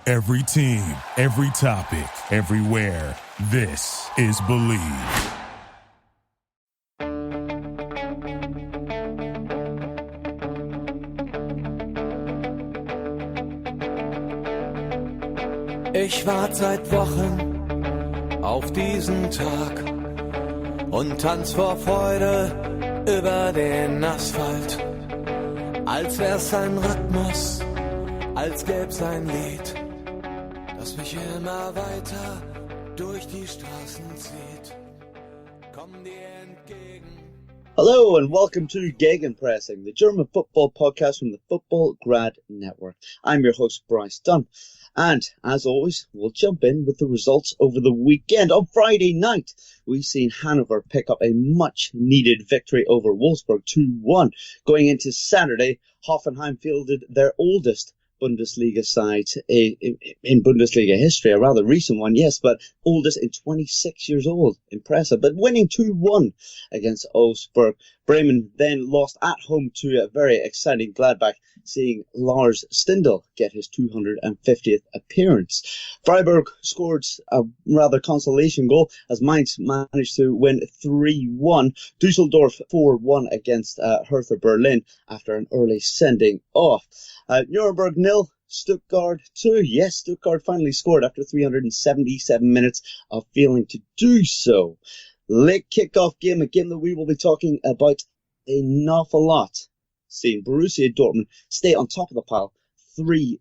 Every team, every topic, everywhere. This is Believe. Ich warte seit Wochen auf diesen Tag und tanz vor Freude über den Asphalt. Als wär's ein Rhythmus, als gäb's ein Lied, das mich immer weiter durch die Straßen zieht. Komm dir entgegen. Hello and welcome to Gegenpressing, the German football podcast from the Football Grad Network. I'm your host, Bryce Dunn. And, as always, we'll jump in with the results over the weekend. On Friday night, we've seen Hanover pick up a much-needed victory over Wolfsburg 2-1. Going into Saturday, Hoffenheim fielded their oldest Bundesliga side in Bundesliga history, a rather recent one, yes, but oldest in 26 years old. Impressive. But winning 2-1 against Wolfsburg. Bremen then lost at home to a very exciting Gladbach, seeing Lars Stindl get his 250th appearance. Freiburg scored a rather consolation goal as Mainz managed to win 3-1. Dusseldorf 4-1 against Hertha Berlin after an early sending off. Nuremberg 0, Stuttgart 2. Yes, Stuttgart finally scored after 377 minutes of failing to do so. Late kickoff game, a game that we will be talking about an awful lot. Seeing Borussia Dortmund stay on top of the pile 3-2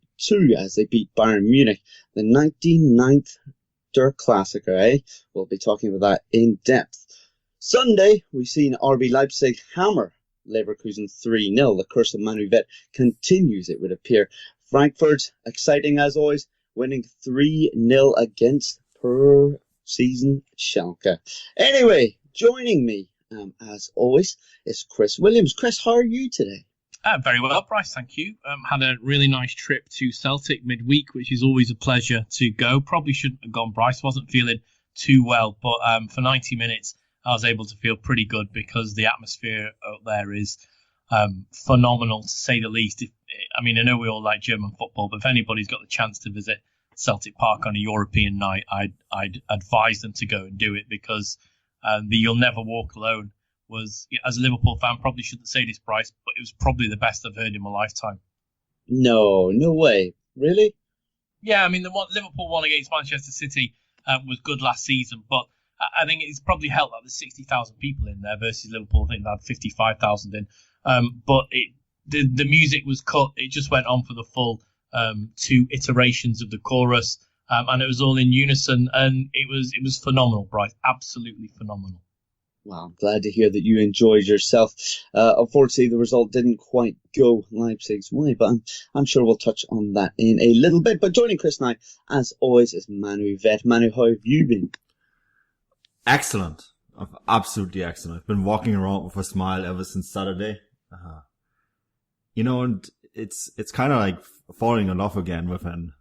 as they beat Bayern Munich. The 99th Der Klassiker, eh? We'll be talking about that in depth. Sunday, we've seen RB Leipzig hammer Leverkusen 3-0. The curse of Manuel Veth continues, it would appear. Frankfurt, exciting as always, winning 3-0 against per season Schalke. Anyway, joining me, as always, is Chris Williams. Chris, how are you today? Very well, Bryce, thank you. Had a really nice trip to Celtic midweek, which is always a pleasure to go. Probably shouldn't have gone, Bryce. Wasn't feeling too well, but for 90 minutes, I was able to feel pretty good because the atmosphere out there is phenomenal, to say the least. I know we all like German football, but if anybody's got the chance to visit Celtic Park on a European night, I'd advise them to go and do it because the You'll Never Walk Alone was, as a Liverpool fan, probably shouldn't say this, Bryce, but it was probably the best I've heard in my lifetime. No way. Really? Yeah, the one Liverpool won against Manchester City was good last season, but I think it's probably helped that there's 60,000 people in there versus Liverpool. I think they had 55,000 in. But the music was cut. It just went on for the full 2 iterations of the chorus, and it was all in unison, and it was phenomenal, Bryce. Absolutely phenomenal. Well, I'm glad to hear that you enjoyed yourself. Unfortunately, the result didn't quite go Leipzig's way, but I'm sure we'll touch on that in a little bit. But joining Chris and I, as always, is Manuel Veth. Manu, how have you been? Excellent. Absolutely excellent. I've been walking around with a smile ever since Saturday. And it's kind of like falling in love again with an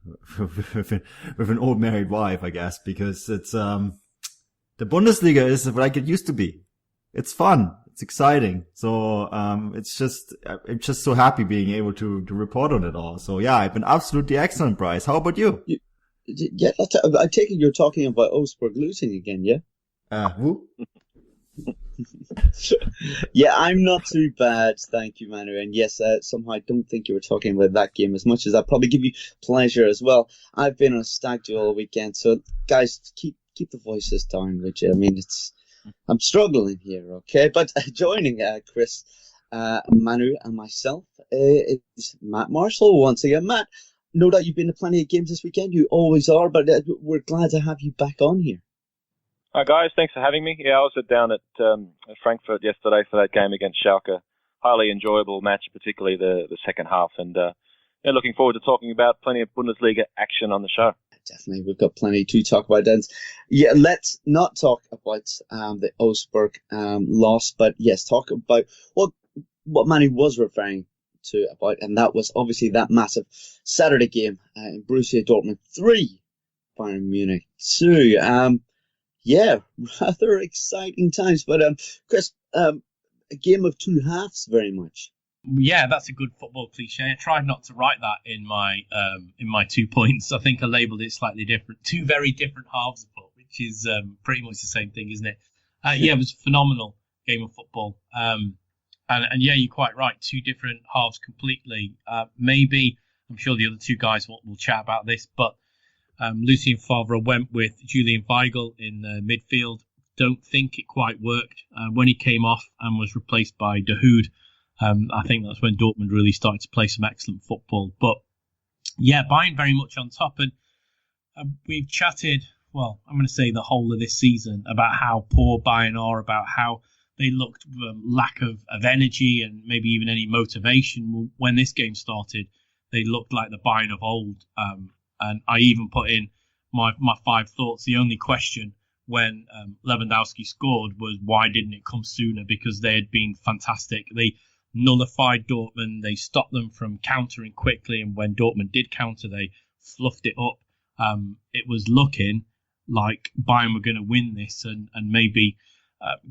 old married wife, I guess, because it's the Bundesliga is like it used to be. It's fun. It's exciting. So I'm just so happy being able to report on it all. So yeah, I've been absolutely excellent, Bryce. How about you? Yeah, I take it you're talking about Wolfsburg losing again, yeah? Who? Yeah, I'm not too bad, thank you, Manu. And yes, somehow I don't think you were talking about that game as much as I'll probably give you pleasure as well. I've been on a stag do all weekend, so guys, keep the voices down, would you? I'm struggling here, okay? But joining Chris, Manu, and myself is Matt Marshall once again. Matt, no doubt you've been to plenty of games this weekend. You always are, but we're glad to have you back on here. Hi guys, thanks for having me. Yeah, I was down at Frankfurt yesterday for that game against Schalke. Highly enjoyable match, particularly the second half, and looking forward to talking about plenty of Bundesliga action on the show. Definitely, we've got plenty to talk about, Dens. Yeah, let's not talk about the Wolfsburg loss, but yes, talk about what Manny was referring to about, and that was obviously that massive Saturday game in Borussia Dortmund 3, Bayern Munich 2. Yeah, rather exciting times. But Chris, a game of two halves, very much. Yeah, that's a good football cliche. I tried not to write that in my 2 points. I think I labelled it slightly different. Two very different halves of football, which is pretty much the same thing, isn't it? Yeah, it was a phenomenal game of football. And yeah, you're quite right. Two different halves completely. Maybe, I'm sure the other two guys will chat about this, but Lucien Favre went with Julian Weigl in midfield. Don't think it quite worked. When he came off and was replaced by Dahoud, I think that's when Dortmund really started to play some excellent football. But yeah, Bayern very much on top. And we've chatted, well, I'm going to say the whole of this season about how poor Bayern are, about how they looked lack of energy and maybe even any motivation. Well, when this game started, they looked like the Bayern of old. And I even put in my 5 thoughts. The only question when Lewandowski scored was why didn't it come sooner? Because they had been fantastic. They nullified Dortmund. They stopped them from countering quickly. And when Dortmund did counter, they fluffed it up. It was looking like Bayern were going to win this and maybe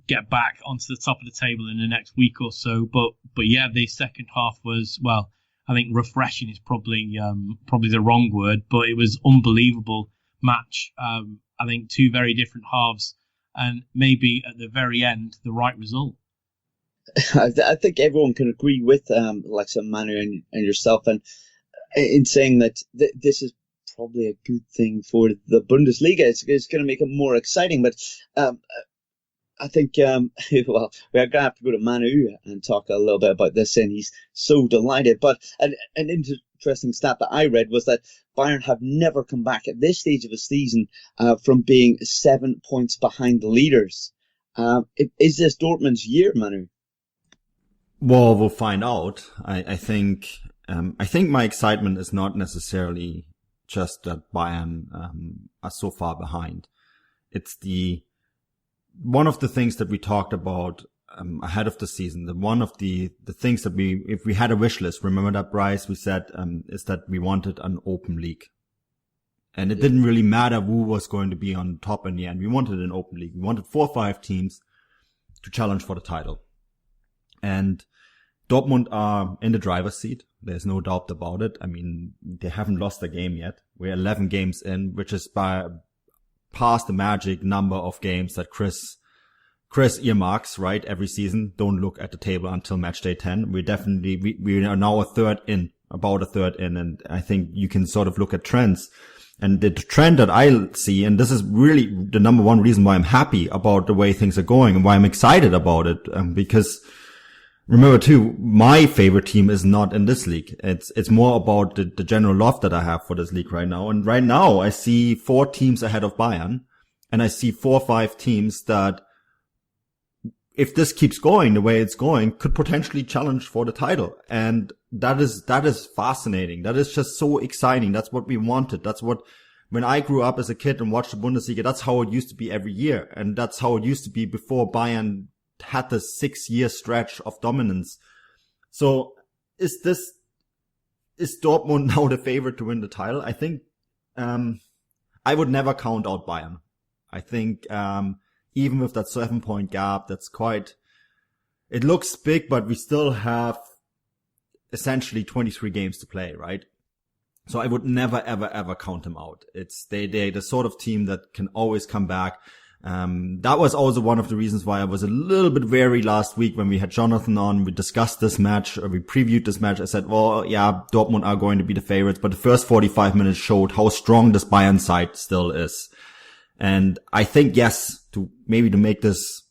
get back onto the top of the table in the next week or so. But yeah, the second half was, well, I think refreshing is probably the wrong word, but it was unbelievable match. I think two very different halves, and maybe at the very end, the right result. I think everyone can agree with Alexa, Manu, and yourself, and in saying that this is probably a good thing for the Bundesliga. It's going to make it more exciting, but I think, well, we're going to have to go to Manu and talk a little bit about this, and he's so delighted. But an interesting stat that I read was that Bayern have never come back at this stage of the season from being 7 points behind the leaders. Is this Dortmund's year, Manu? Well, we'll find out. I think my excitement is not necessarily just that Bayern are so far behind. It's one of the things that we talked about ahead of the season. One of the things that if we had a wish list, remember that, Bryce? We said is that we wanted an open league, and it didn't really matter who was going to be on top in the end. We wanted an open league. We wanted 4 or 5 teams to challenge for the title. And Dortmund are in the driver's seat. There's no doubt about it. I mean, they haven't lost a game yet. We're 11 games in, which is past the magic number of games that Chris earmarks, right? Every season. Don't look at the table until match day 10. We are now about a third in, and I think you can sort of look at trends. And the trend that I see, and this is really the number one reason why I'm happy about the way things are going and why I'm excited about it, because remember too, my favorite team is not in this league. It's more about the general love that I have for this league right now. And right now I see 4 teams ahead of Bayern, and I see 4 or 5 teams that, if this keeps going the way it's going, could potentially challenge for the title. And that is fascinating. That is just so exciting. That's what we wanted. That's what, when I grew up as a kid and watched the Bundesliga, that's how it used to be every year. And that's how it used to be before Bayern had the 6-year stretch of dominance. So is Dortmund now the favorite to win the title? I think, I would never count out Bayern. I think, even with that 7-point gap, it looks big, but we still have essentially 23 games to play, right? So I would never, ever, ever count them out. They're the sort of team that can always come back. That was also one of the reasons why I was a little bit wary last week when we had Jonathan on. We discussed this match, or we previewed this match. I said, well, yeah, Dortmund are going to be the favorites, but the first 45 minutes showed how strong this Bayern side still is. And I think, yes, to make this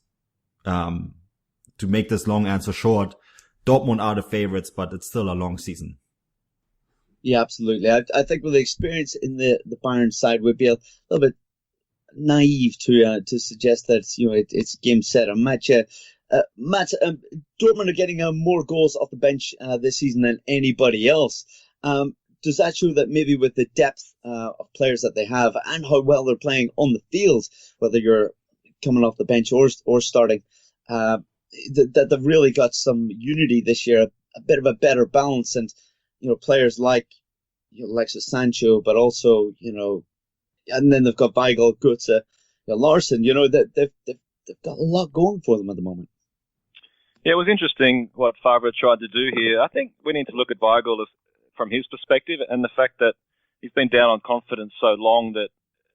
long answer short, Dortmund are the favorites, but it's still a long season. Yeah, absolutely. I think with the experience in the Bayern side, we'd be a little bit naive to suggest that it's game set and match. Matt, Dortmund are getting more goals off the bench this season than anybody else. Does that show that maybe with the depth of players that they have and how well they're playing on the field, whether you're coming off the bench or starting, that they've really got some unity this year, a bit of a better balance, and players like Alexis Sancho, but also and then they've got Weigl, Götze, Larson. That they've got a lot going for them at the moment. Yeah, it was interesting what Favre tried to do here. I think we need to look at Weigl from his perspective and the fact that he's been down on confidence so long that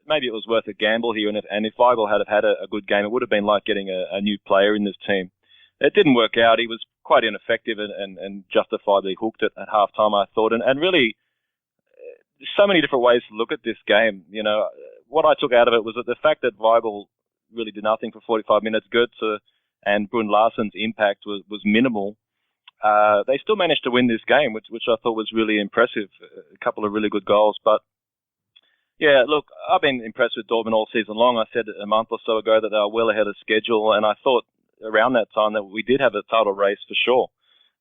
maybe it was worth a gamble here. And if Weigl had had a good game, it would have been like getting a new player in this team. It didn't work out. He was quite ineffective and justifiably hooked at halftime, I thought. And really, so many different ways to look at this game. You know, what I took out of it was that the fact that Weigl really did nothing for 45 minutes, Goetze and Brun Larsen's impact was minimal. They still managed to win this game, which I thought was really impressive. A couple of really good goals. But, yeah, look, I've been impressed with Dortmund all season long. I said a month or so ago that they were well ahead of schedule, and I thought around that time that we did have a title race for sure.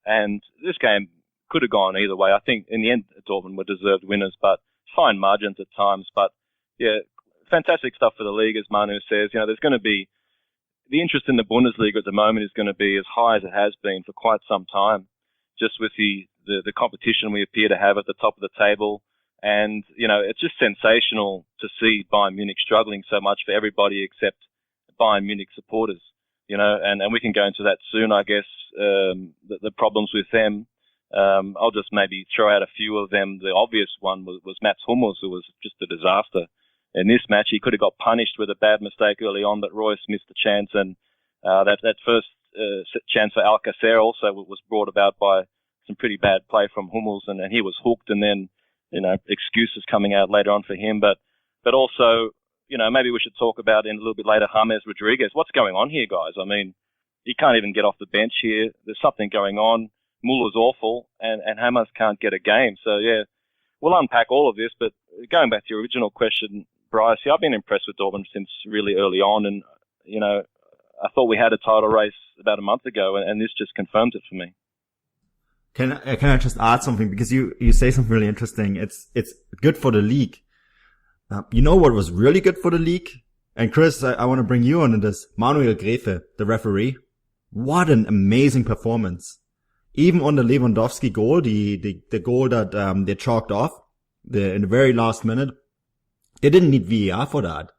And this game could have gone either way. I think in the end, Dortmund were deserved winners, but fine margins at times. But, yeah, fantastic stuff for the league, as Manu says. You know, there's going to be the interest in the Bundesliga at the moment is going to be as high as it has been for quite some time, just with the competition we appear to have at the top of the table. And, you know, it's just sensational to see Bayern Munich struggling so much for everybody except Bayern Munich supporters, you know, and we can go into that soon, I guess, the problems with them. I'll just maybe throw out a few of them. The obvious one was Mats Hummels, who was just a disaster. In this match, he could have got punished with a bad mistake early on, but Royce missed the chance. And that first chance for Alcacer also was brought about by some pretty bad play from Hummels, and he was hooked. And then, you know, excuses coming out later on for him. But also, you know, maybe we should talk about in a little bit later James Rodriguez. What's going on here, guys? I mean, he can't even get off the bench here. There's something going on. Muller's awful, and James can't get a game. So, yeah, we'll unpack all of this. But going back to your original question, Bryce, I've been impressed with Dortmund since really early on, and, you know, I thought we had a title race about a month ago, and this just confirms it for me. Can I just add something? Because you say something really interesting. It's good for the league. You know what was really good for the league? And Chris, I want to bring you on this. Manuel Veth, the referee. What an amazing performance. Even on the Lewandowski goal, the goal that they chalked off in the very last minute, they didn't need VAR for that.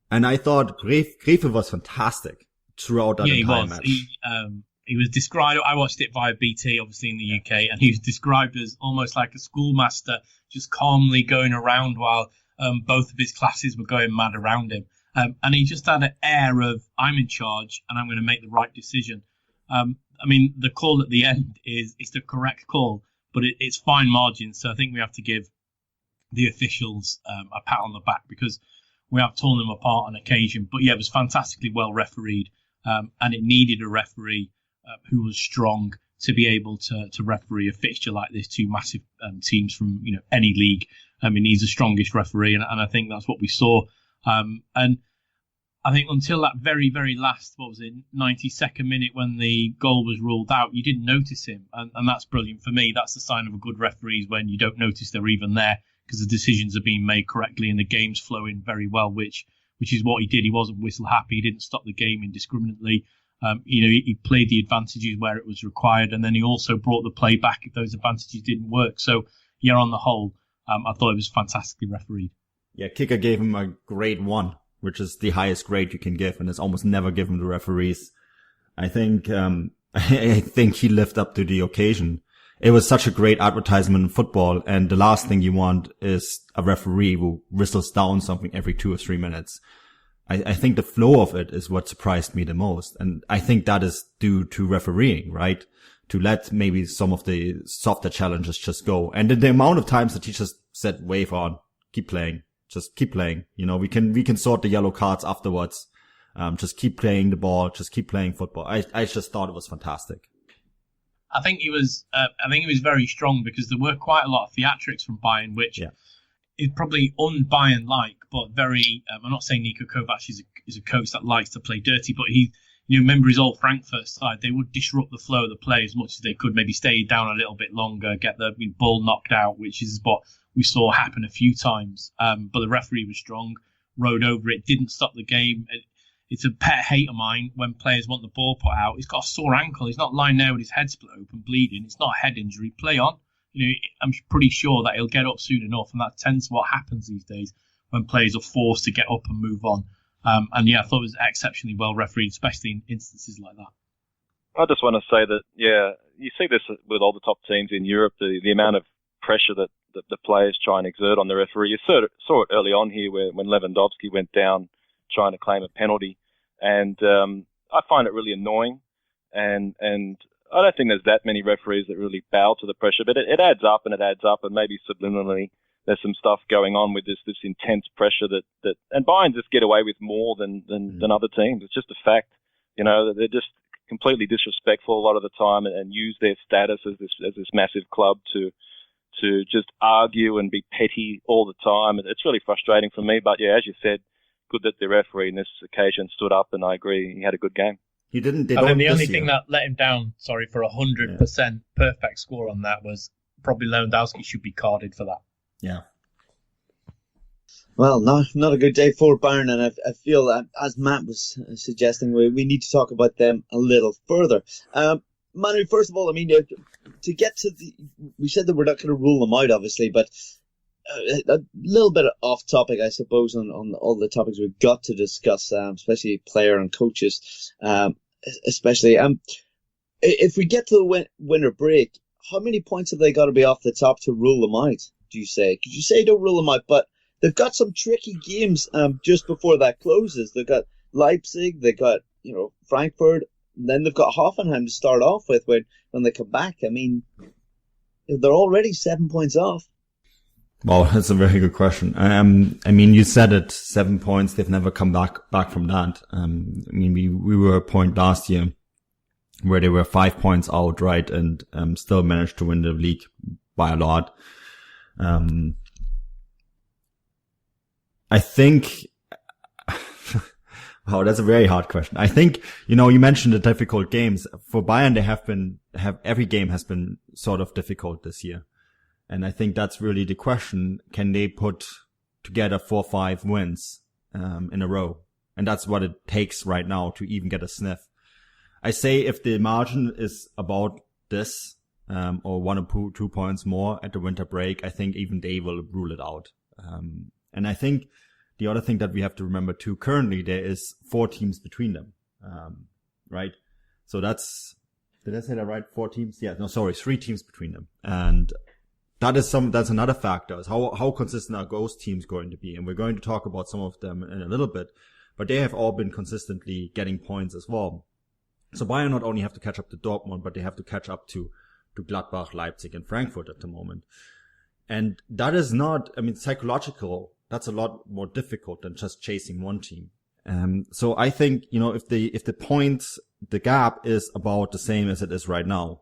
And I thought Veth was fantastic throughout that entire match. He was described, I watched it via BT, obviously in the UK, and he was described as almost like a schoolmaster, just calmly going around while both of his classes were going mad around him. And he just had an air of, I'm in charge and I'm going to make the right decision. I mean, the call at the end is the correct call, but it's fine margins. So I think we have to give the officials a pat on the back because we have torn them apart on occasion. But yeah, it was fantastically well refereed, and it needed a referee who was strong to be able to referee a fixture like this, two massive teams from, you know, any league. I mean, he's the strongest referee, and I think that's what we saw. And I think until that very, very last, 92nd minute when the goal was ruled out, you didn't notice him. And that's brilliant for me. That's the sign of a good referee, is when you don't notice they're even there because the decisions are being made correctly and the game's flowing very well, which is what he did. He wasn't whistle happy. He didn't stop the game indiscriminately. He played the advantages where it was required, and then he also brought the play back if those advantages didn't work. So, yeah, on the whole, I thought it was fantastically refereed. Yeah, Kicker gave him a grade 1, which is the highest grade you can give, and it's almost never given to referees. I think he lived up to the occasion. It was such a great advertisement in football, and the last thing you want is a referee who whistles down something every 2 or 3 minutes. I think the flow of it is what surprised me the most. And I think that is due to refereeing, right? To let maybe some of the softer challenges just go. And the amount of times that he just said, wave on, keep playing, just keep playing. You know, we can sort the yellow cards afterwards. Just keep playing the ball, just keep playing football. I just thought it was fantastic. I think he was very strong because there were quite a lot of theatrics from Bayern, which is probably un-Bayern-like, but very. I'm not saying Niko Kovac is a coach that likes to play dirty, but he, remember his old Frankfurt side. They would disrupt the flow of the play as much as they could. Maybe stay down a little bit longer, get the ball knocked out, which is what we saw happen a few times. But the referee was strong, rode over it, didn't stop the game. It's a pet hate of mine when players want the ball put out. He's got a sore ankle. He's not lying there with his head split open, bleeding. It's not a head injury. Play on. I'm pretty sure that he'll get up soon enough, and that tends to what happens these days when players are forced to get up and move on. I thought it was exceptionally well refereed, especially in instances like that. I just want to say that, you see this with all the top teams in Europe, the amount of pressure that the players try and exert on the referee. You saw it early on here when Lewandowski went down trying to claim a penalty. And I find it really annoying. And I don't think there's that many referees that really bow to the pressure, but it adds up, and maybe subliminally there's some stuff going on with this intense pressure that and Bayern just get away with more than other teams. It's just a fact. They're just completely disrespectful a lot of the time and use their status as this massive club to just argue and be petty all the time. It's really frustrating for me. But as you said, good that the referee in this occasion stood up, and I agree he had a good game. He didn't. I think the only thing that let him down, for 100% perfect score on that, was probably Lewandowski should be carded for that. Yeah. Well, not a good day for Bayern, and I feel that, as Matt was suggesting, we need to talk about them a little further. Manu, first of all, to get to we said that we're not going to rule them out, obviously, but a little bit off topic, I suppose, on all the topics we've got to discuss, especially player and coaches, especially. If we get to the winter break, how many points have they got to be off the top to rule them out, do you say? Because you say don't rule them out, but they've got some tricky games just before that closes. They've got Leipzig, they've got Frankfurt, and then they've got Hoffenheim to start off with when they come back. They're already 7 points off. Well, that's a very good question. You said it, 7 points. They've never come back from that. We were a point last year where they were 5 points out, right, and still managed to win the league by a lot. I think, wow, that's a very hard question. I think, you mentioned the difficult games. For Bayern, every game has been sort of difficult this year. And I think that's really the question. Can they put together 4 or 5 wins, in a row? And that's what it takes right now to even get a sniff. I say if the margin is about this, or 1 or 2 points more at the winter break, I think even they will rule it out. And I think the other thing that we have to remember too, currently there is 4 teams between them, right? So did I say that right? 4 teams? Yeah, no, sorry, 3 teams between them. And that's another factor, is how consistent are those teams going to be? And we're going to talk about some of them in a little bit, but they have all been consistently getting points as well. So Bayern not only have to catch up to Dortmund, but they have to catch up to Gladbach, Leipzig and Frankfurt at the moment. And that is not, psychological, that's a lot more difficult than just chasing one team. So I think, if the points, the gap is about the same as it is right now,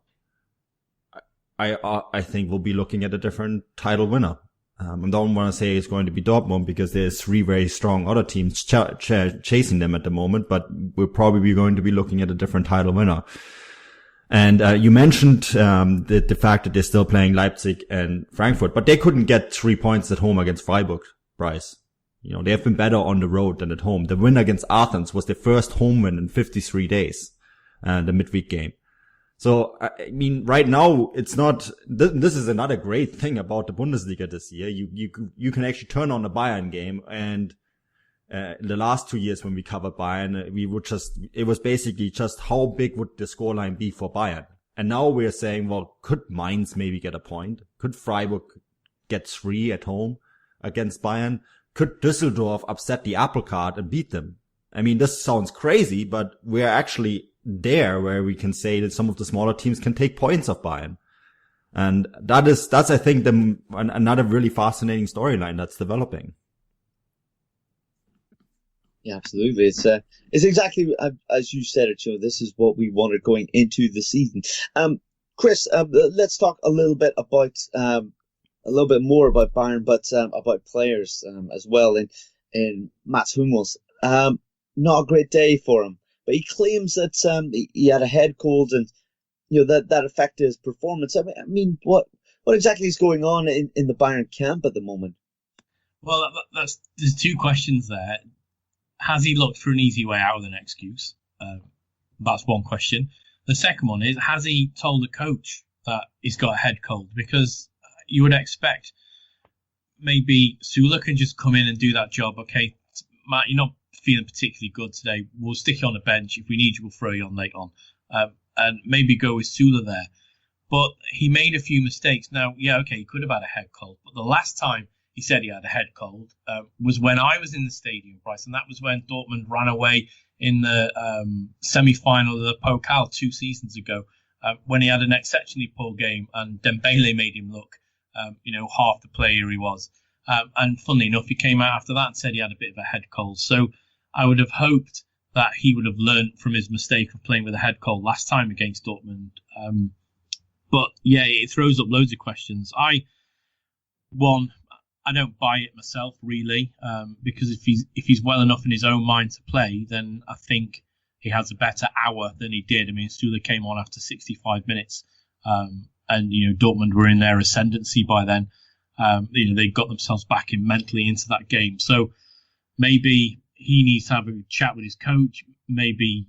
I think we'll be looking at a different title winner. I don't want to say it's going to be Dortmund because there's 3 very strong other teams chasing them at the moment, but we're probably going to be looking at a different title winner. And you mentioned the fact that they're still playing Leipzig and Frankfurt, but they couldn't get 3 points at home against Freiburg, Bryce. They have been better on the road than at home. The win against Athens was their first home win in 53 days, the midweek game. So, right now, it's not, this is another great thing about the Bundesliga this year. You can actually turn on a Bayern game, and the last 2 years when we covered Bayern, it was basically just how big would the scoreline be for Bayern? And now we're saying, well, could Mainz maybe get a point? Could Freiburg get 3 at home against Bayern? Could Düsseldorf upset the apple cart and beat them? This sounds crazy, but we're actually there where we can say that some of the smaller teams can take points off Bayern. And that's, I think, another really fascinating storyline that's developing. Yeah, absolutely. It's exactly as you said it. This is what we wanted going into the season. Chris, let's talk a little bit more about Bayern, but about players as well. In Mats Hummels, not a great day for him, but he claims that he had a head cold and that affected his performance. What exactly is going on in the Bayern camp at the moment? Well, there's 2 questions there. Has he looked for an easy way out with an excuse? That's one question. The second one is, has he told the coach that he's got a head cold? Because you would expect maybe Sula can just come in and do that job. Okay, Matt, you're not feeling particularly good today. We'll stick you on the bench. If we need you, we'll throw you on late on. and maybe go with Sula there. But he made a few mistakes. Now, yeah, okay, he could have had a head cold, but the last time he said he had a head cold was when I was in the stadium, Bryce, and that was when Dortmund ran away in the semi-final of the Pokal 2 seasons ago, when he had an exceptionally poor game and Dembele made him look, half the player he was. And funnily enough, he came out after that and said he had a bit of a head cold. So I would have hoped that he would have learnt from his mistake of playing with a head cold last time against Dortmund. But yeah, it throws up loads of questions. I don't buy it myself, really, because if he's well enough in his own mind to play, then I think he has a better hour than he did. I mean, Stühle came on after 65 minutes, and Dortmund were in their ascendancy by then. They got themselves back mentally into that game. So maybe he needs to have a chat with his coach. Maybe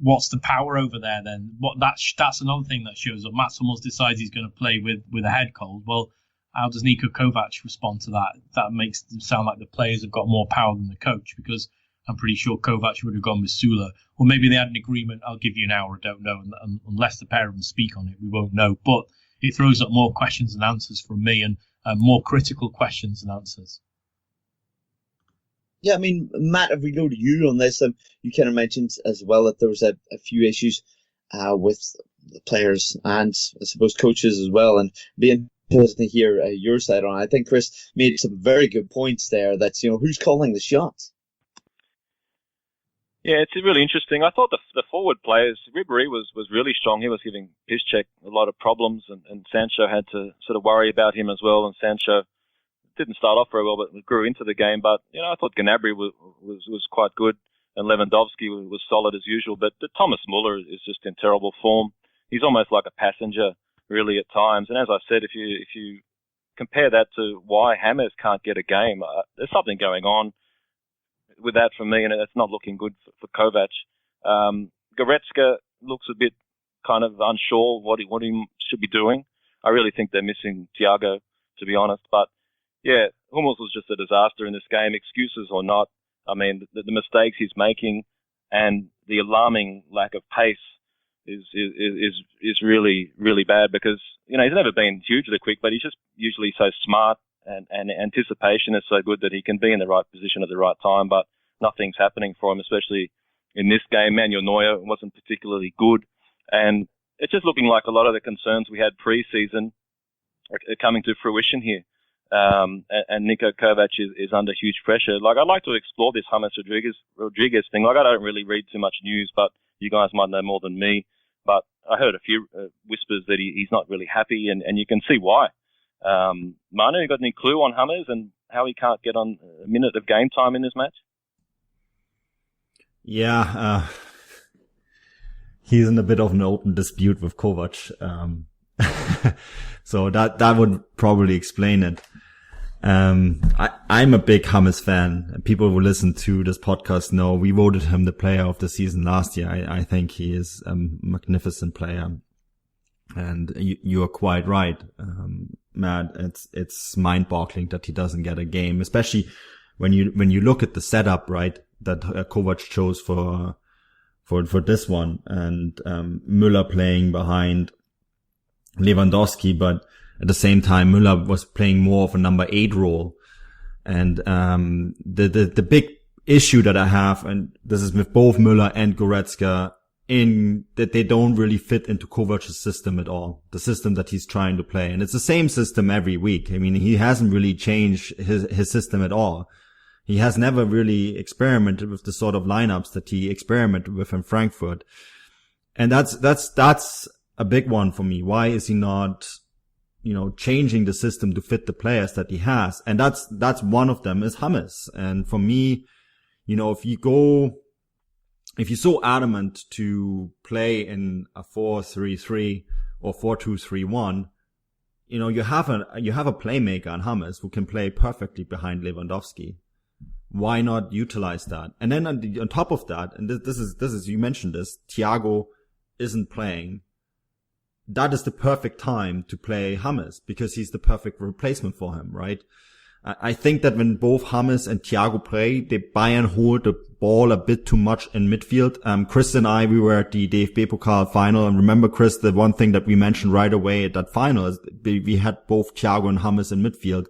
what's the power over there then? That's another thing that shows up. Mats Hummels decides he's going to play with a head cold. Well, how does Niko Kovac respond to that? That makes them sound like the players have got more power than the coach, because I'm pretty sure Kovac would have gone with Sula. Or maybe they had an agreement, I'll give you an hour, I don't know. And unless the pair of them speak on it, we won't know. But it throws up more questions and answers from me, and more critical questions and answers. Yeah, I mean, Matt, if we go to you on this, you kind of mentioned as well that there was a few issues with the players and I suppose coaches as well, and being interested to hear your side on it. I think Chris made some very good points there. That's who's calling the shots. Yeah, it's really interesting. I thought the forward players, Ribéry was really strong. He was giving Piszczek a lot of problems, and Sancho had to sort of worry about him as well. And Sancho didn't start off very well, but grew into the game. But I thought Gnabry was quite good, and Lewandowski was solid as usual. But Thomas Muller is just in terrible form. He's almost like a passenger, really, at times. And as I said, if you compare that to why Hammers can't get a game, there's something going on with that for me, and it's not looking good for Kovac. Goretzka looks a bit kind of unsure what he should be doing. I really think they're missing Thiago, to be honest. But yeah, Hummels was just a disaster in this game, excuses or not. I mean, the mistakes he's making and the alarming lack of pace is really, really bad, because he's never been hugely quick, but he's just usually so smart. And anticipation is so good that he can be in the right position at the right time, but nothing's happening for him, especially in this game. Manuel Neuer wasn't particularly good, and it's just looking like a lot of the concerns we had pre-season are coming to fruition here. And Niko Kovac is under huge pressure. Like, I'd like to explore this James Rodriguez thing. Like, I don't really read too much news, but you guys might know more than me. But I heard a few whispers that he's not really happy, and you can see why. Manu, you got any clue on Hummers and how he can't get on a minute of game time in this match? Yeah, he's in a bit of an open dispute with Kovac. So that would probably explain it. I'm a big Hummers fan, and people who listen to this podcast know we voted him the player of the season last year. I think he is a magnificent player. And you are quite right, Matt. It's mind-boggling that he doesn't get a game, especially when you look at the setup, right, that Kovac chose for this one, and Müller playing behind Lewandowski, but at the same time Müller was playing more of a number 8 role. And the big issue that I have, and this is with both Müller and Goretzka, in that they don't really fit into Kovac's system at all, the system that he's trying to play. And it's the same system every week. I mean, he hasn't really changed his system at all. He has never really experimented with the sort of lineups that he experimented with in Frankfurt. And that's a big one for me. Why is he not, changing the system to fit the players that he has? And that's one of them is Hummers. And for me, if you're so adamant to play in a 4-3-3 or 4-2-3-1, you have a playmaker in Hummers who can play perfectly behind Lewandowski. Why not utilize that? And then on top of that, and this is you mentioned this, Thiago isn't playing. That is the perfect time to play Hummers, because he's the perfect replacement for him, right? I think that when both James and Thiago play, the Bayern hold the ball a bit too much in midfield. Chris and I, we were at the DFB Pokal final, and remember, Chris, the one thing that we mentioned right away at that final is we had both Thiago and James in midfield,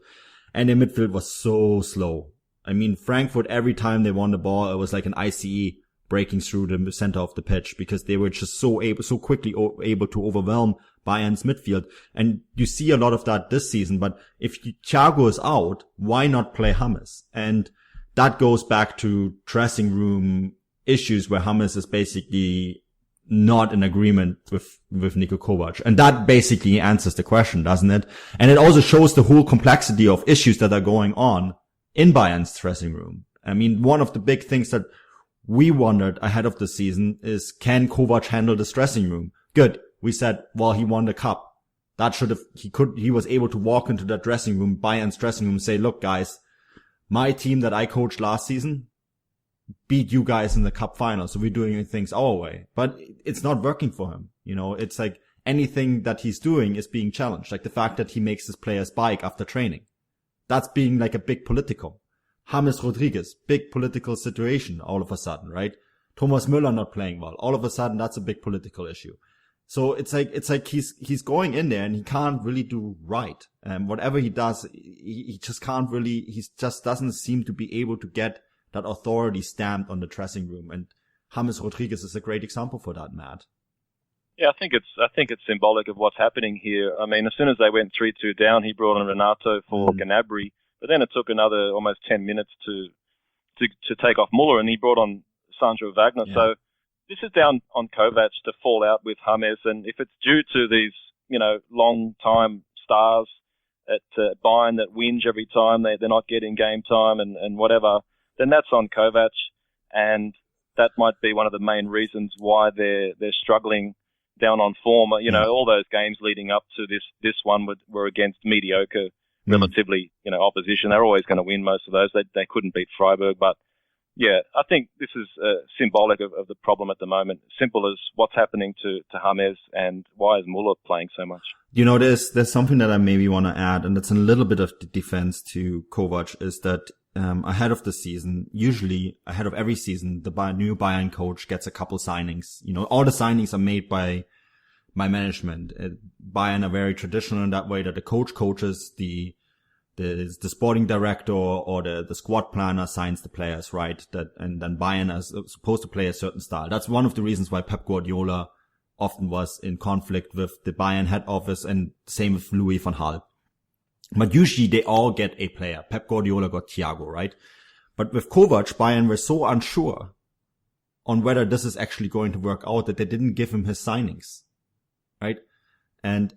and the midfield was so slow. I mean, Frankfurt, every time they won the ball, it was like an ICE breaking through the center of the pitch because they were just so quickly able to overwhelm Bayern's midfield. And you see a lot of that this season, but if Thiago is out, why not play James? And that goes back to dressing room issues where James is basically not in agreement with Niko Kovac. And that basically answers the question, doesn't it? And it also shows the whole complexity of issues that are going on in Bayern's dressing room. I mean, one of the big things that we wondered ahead of the season is, can Kovac handle this dressing room? Good. We said, well, he won the cup. He was able to walk into that dressing room, Bayern's dressing room, and say, look, guys, my team that I coached last season beat you guys in the cup final. So we're doing things our way, but it's not working for him. You know, it's like anything that he's doing is being challenged. Like the fact that he makes his players bike after training. That's being like a big political. James Rodriguez, big political situation all of a sudden, right? Thomas Müller not playing well. All of a sudden, that's a big political issue. So it's like he's going in there and he can't really do right. Whatever he does, he just can't really, he just doesn't seem to be able to get that authority stamped on the dressing room. And James Rodriguez is a great example for that, Matt. Yeah, I think it's symbolic of what's happening here. I mean, as soon as they went 3-2 down, he brought in Renato for Gnabry, but then it took another almost 10 minutes to take off Muller, and he brought on Sandro Wagner. Yeah. So this is down on Kovac to fall out with James, and if it's due to these, long-time stars at Bayern that whinge every time they're not getting game time and whatever, then that's on Kovac, and that might be one of the main reasons why they're struggling down on form. All those games leading up to this one were against mediocre, relatively, opposition. They're always going to win most of those. They couldn't beat Freiburg, but yeah, I think this is symbolic of the problem at the moment. Simple as what's happening to James and why is Muller playing so much. There's something that I maybe want to add, and it's a little bit of the defense to Kovac, is that ahead of the season, usually ahead of every season, the new Bayern coach gets a couple signings. All the signings are made by management. Bayern are very traditional in that way that the coach coaches, the sporting director or the squad planner signs the players, right? And then Bayern is supposed to play a certain style. That's one of the reasons why Pep Guardiola often was in conflict with the Bayern head office, and same with Louis van Gaal. But usually they all get a player. Pep Guardiola got Thiago, right? But with Kovac, Bayern were so unsure on whether this is actually going to work out that they didn't give him his signings, right? And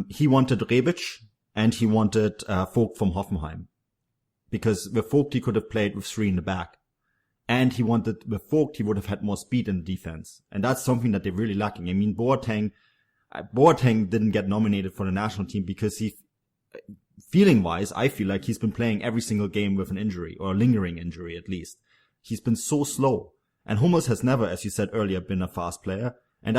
he wanted Rebic and he wanted Vogt from Hoffenheim, because with Vogt he could have played with three in the back, and with Vogt he would have had more speed in defense, and that's something that they're really lacking. I mean, Boateng didn't get nominated for the national team because feeling wise, I feel like he's been playing every single game with an injury, or a lingering injury at least. He's been so slow. And Hummels has never, as you said earlier, been a fast player. And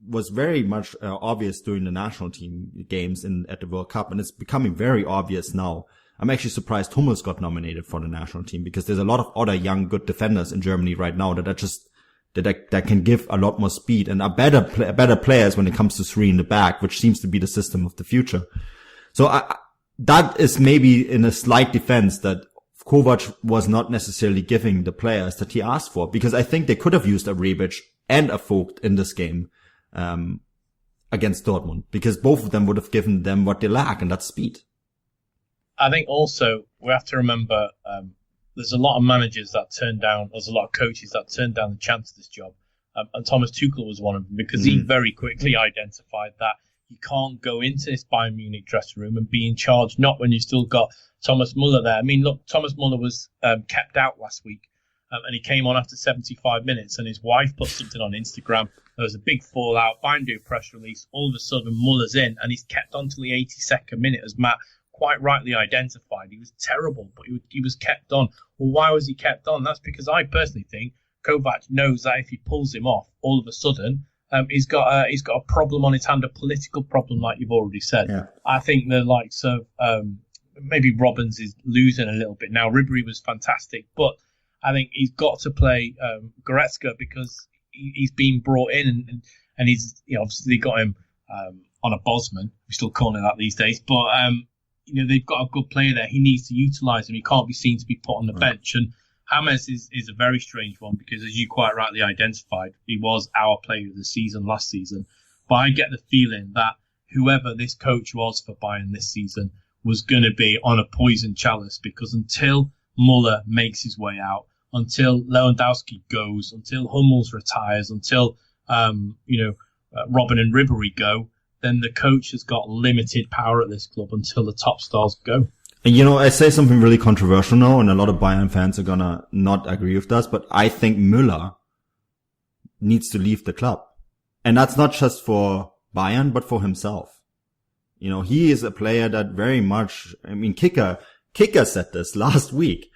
was very much obvious during the national team games at the World Cup. And it's becoming very obvious now. I'm actually surprised Hummels got nominated for the national team, because there's a lot of other young, good defenders in Germany right now that can give a lot more speed and are better players when it comes to three in the back, which seems to be the system of the future. So that is maybe in a slight defense that Kovac was not necessarily giving the players that he asked for, because I think they could have used a Rebic and a Vogt in this game against Dortmund, because both of them would have given them what they lack, and that's speed. I think also we have to remember there's a lot of managers that there's a lot of coaches that turned down the chance of this job, and Thomas Tuchel was one of them, because he very quickly identified that you can't go into this Bayern Munich dressing room and be in charge, not when you've still got Thomas Müller there. I mean, look, Thomas Müller was kept out last week, and he came on after 75 minutes, and his wife put something on Instagram. There was a big fallout. Bayern do a press release. All of a sudden, Müller's in, and he's kept on till the 82nd minute, as Matt quite rightly identified. He was terrible, but he was kept on. Well, why was he kept on? That's because I personally think Kovac knows that if he pulls him off, all of a sudden, he's got a problem on his hand, a political problem, like you've already said. Yeah. I think the likes of maybe Robbins is losing a little bit now. Ribery was fantastic, but I think he's got to play Goretzka because he's been brought in and he's obviously got him on a Bosman. We're still calling it that these days, but they've got a good player there. He needs to utilise him. He can't be seen to be put on the bench. And James is a very strange one because, as you quite rightly identified, he was our player of the season last season. But I get the feeling that whoever this coach was for Bayern this season was going to be on a poison chalice, because until Muller makes his way out, until Lewandowski goes, until Hummels retires, until Robin and Ribery go, then the coach has got limited power at this club until the top stars go. And I say something really controversial now, and a lot of Bayern fans are gonna not agree with us, but I think Müller needs to leave the club. And that's not just for Bayern, but for himself. He is a player that very much, Kicker said this last week.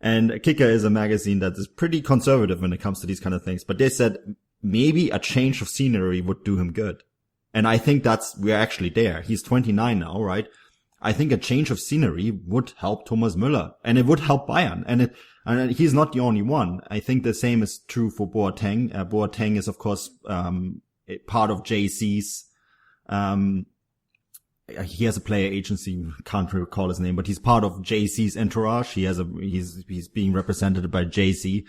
And Kicker is a magazine that is pretty conservative when it comes to these kind of things. But they said maybe a change of scenery would do him good. And I think we're actually there. He's 29 now, right? I think a change of scenery would help Thomas Müller, and it would help Bayern. And he's not the only one. I think the same is true for Boateng. Boateng is, of course, part of JC's, he has a player agency, can't recall his name, but he's part of JC's entourage. He's being represented by JC.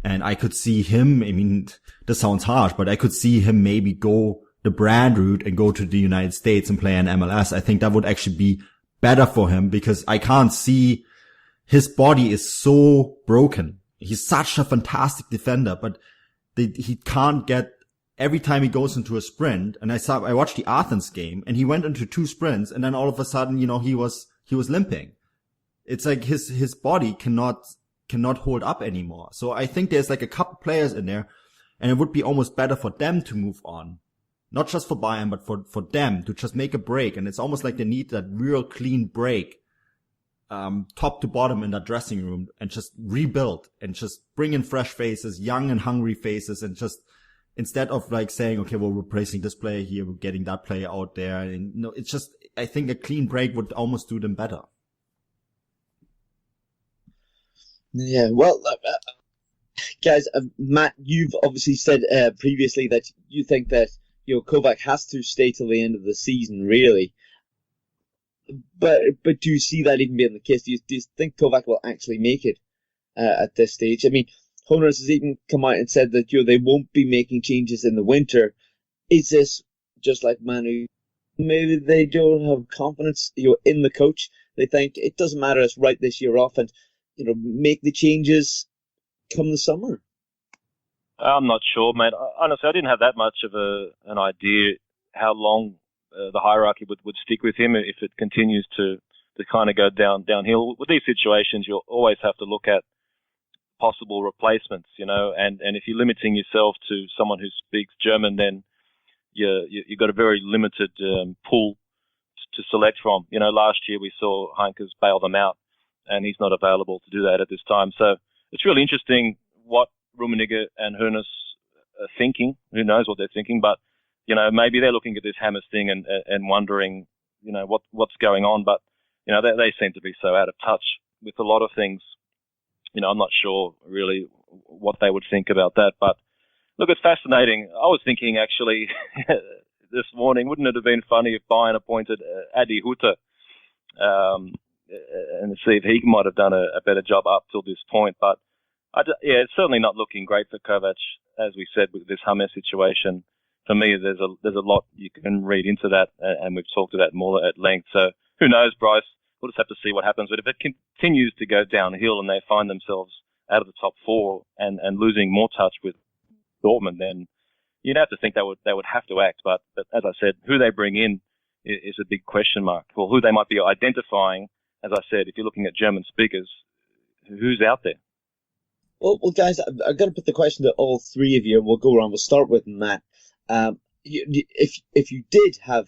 And I could see him, this sounds harsh, but I could see him maybe go the brand route and go to the United States and play in MLS. I think that would actually be better for him, because I can't see, his body is so broken. He's such a fantastic defender, but he can't get, every time he goes into a sprint, and I watched the Athens game, and he went into 2 sprints, and then all of a sudden, he was limping. It's like his body cannot hold up anymore. So I think there's like a couple players in there, and it would be almost better for them to move on. Not just for Bayern, but for them to just make a break. And it's almost like they need that real clean break, top to bottom in that dressing room, and just rebuild and just bring in fresh faces, young and hungry faces, and just, instead of like saying, okay, we're replacing this player here, we're getting that player out there. And it's just, I think a clean break would almost do them better. Yeah, well, guys, Matt, you've obviously said previously that you think that Kovac has to stay till the end of the season, really. But do you see that even being the case? Do you think Kovac will actually make it at this stage? Honors has even come out and said that they won't be making changes in the winter. Is this just like Manu? Maybe they don't have confidence in the coach. They think it doesn't matter, let's write this year off and make the changes come the summer. I'm not sure, mate. Honestly, I didn't have that much of an idea how long the hierarchy would stick with him if it continues to kind of go downhill. With these situations, you'll always have to look at possible replacements, and if you're limiting yourself to someone who speaks German, then you've got a very limited pool to select from. Last year we saw Heinkes bail them out, and he's not available to do that at this time. So it's really interesting what Rummenigge and Hoeneß are thinking. Who knows what they're thinking, but maybe they're looking at this Hammers thing and wondering, what's going on. But they seem to be so out of touch with a lot of things. I'm not sure really what they would think about that. But look, it's fascinating. I was thinking actually this morning, wouldn't it have been funny if Bayern appointed Adi Hutter and see if he might have done a better job up till this point. But it's certainly not looking great for Kovac, as we said, with this Hammers situation. For me, there's a lot you can read into that, and we've talked about more at length. So who knows, Bryce? We'll just have to see what happens. But if it continues to go downhill and they find themselves out of the top 4 and losing more touch with Dortmund, then you'd have to think they would have to act. But as I said, who they bring in is a big question mark. Well, who they might be identifying, as I said, if you're looking at German speakers, who's out there? Well, guys, I'm going to put the question to all three of you. We'll go around. We'll start with Matt. If you did have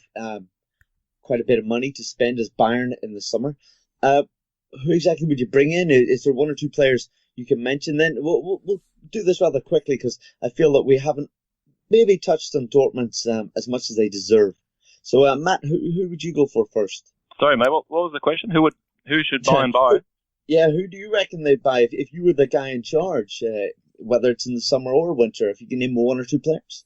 quite a bit of money to spend as Bayern in the summer, who exactly would you bring in? Is there 1 or 2 players you can mention? Then we'll do this rather quickly because I feel that we haven't maybe touched on Dortmund as much as they deserve. So, Matt, who would you go for first? Sorry, mate. What was the question? Who would who should Bayern buy? Yeah, who do you reckon they'd buy if you were the guy in charge, whether it's in the summer or winter, if you can name one or two players?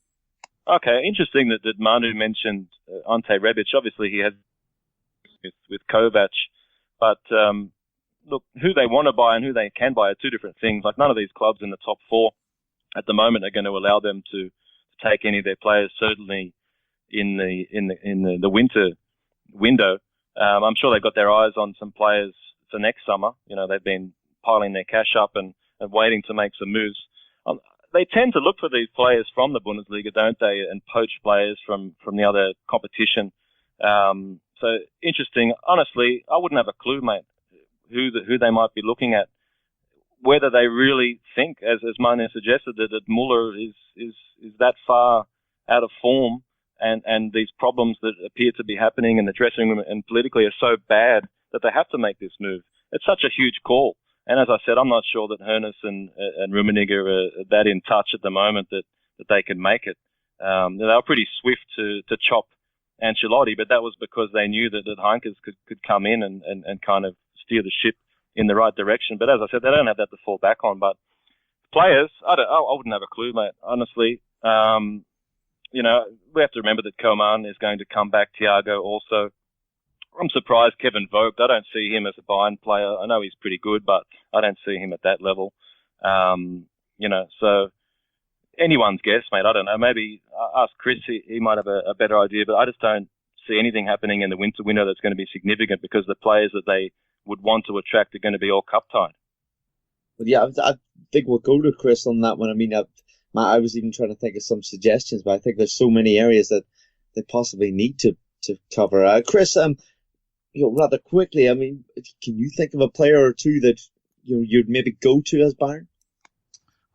Okay, interesting that Manu mentioned Ante Rebic. Obviously, he has with Kovac, but look, who they want to buy and who they can buy are two different things. Like, none of these clubs in the top four at the moment are going to allow them to take any of their players. Certainly, in the winter window, I'm sure they've got their eyes on some players for next summer. You know, they've been piling their cash up and waiting to make some moves. They tend to look for these players from the Bundesliga, don't they, and poach players from the other competition. So interesting. Honestly, I wouldn't have a clue, mate, who they might be looking at. Whether they really think, as Manu suggested, that Muller is that far out of form, and these problems that appear to be happening in the dressing room and politically are so bad that they have to make this move. It's such a huge call. And as I said, I'm not sure that Hoeneß and Rummenigge are that in touch at the moment that they can make it. They were pretty swift to chop Ancelotti, but that was because they knew that Heinkes could come in and kind of steer the ship in the right direction. But as I said, they don't have that to fall back on. But players, I wouldn't have a clue, mate, honestly. You know, we have to remember that Coman is going to come back, Thiago also. I'm surprised Kevin Vogt, I don't see him as a Bayern player. I know he's pretty good, but I don't see him at that level. You know, so anyone's guess, mate. I don't know. Maybe ask Chris. He might have a better idea, but I just don't see anything happening in the winter window that's going to be significant, because the players that they would want to attract are going to be all cup tied. Well, yeah, I think we'll go to Chris on that one. I mean, I was even trying to think of some suggestions, but I think there's so many areas that they possibly need to cover. Chris, rather quickly, I mean, can you think of a player or two that you'd maybe go to as Bayern?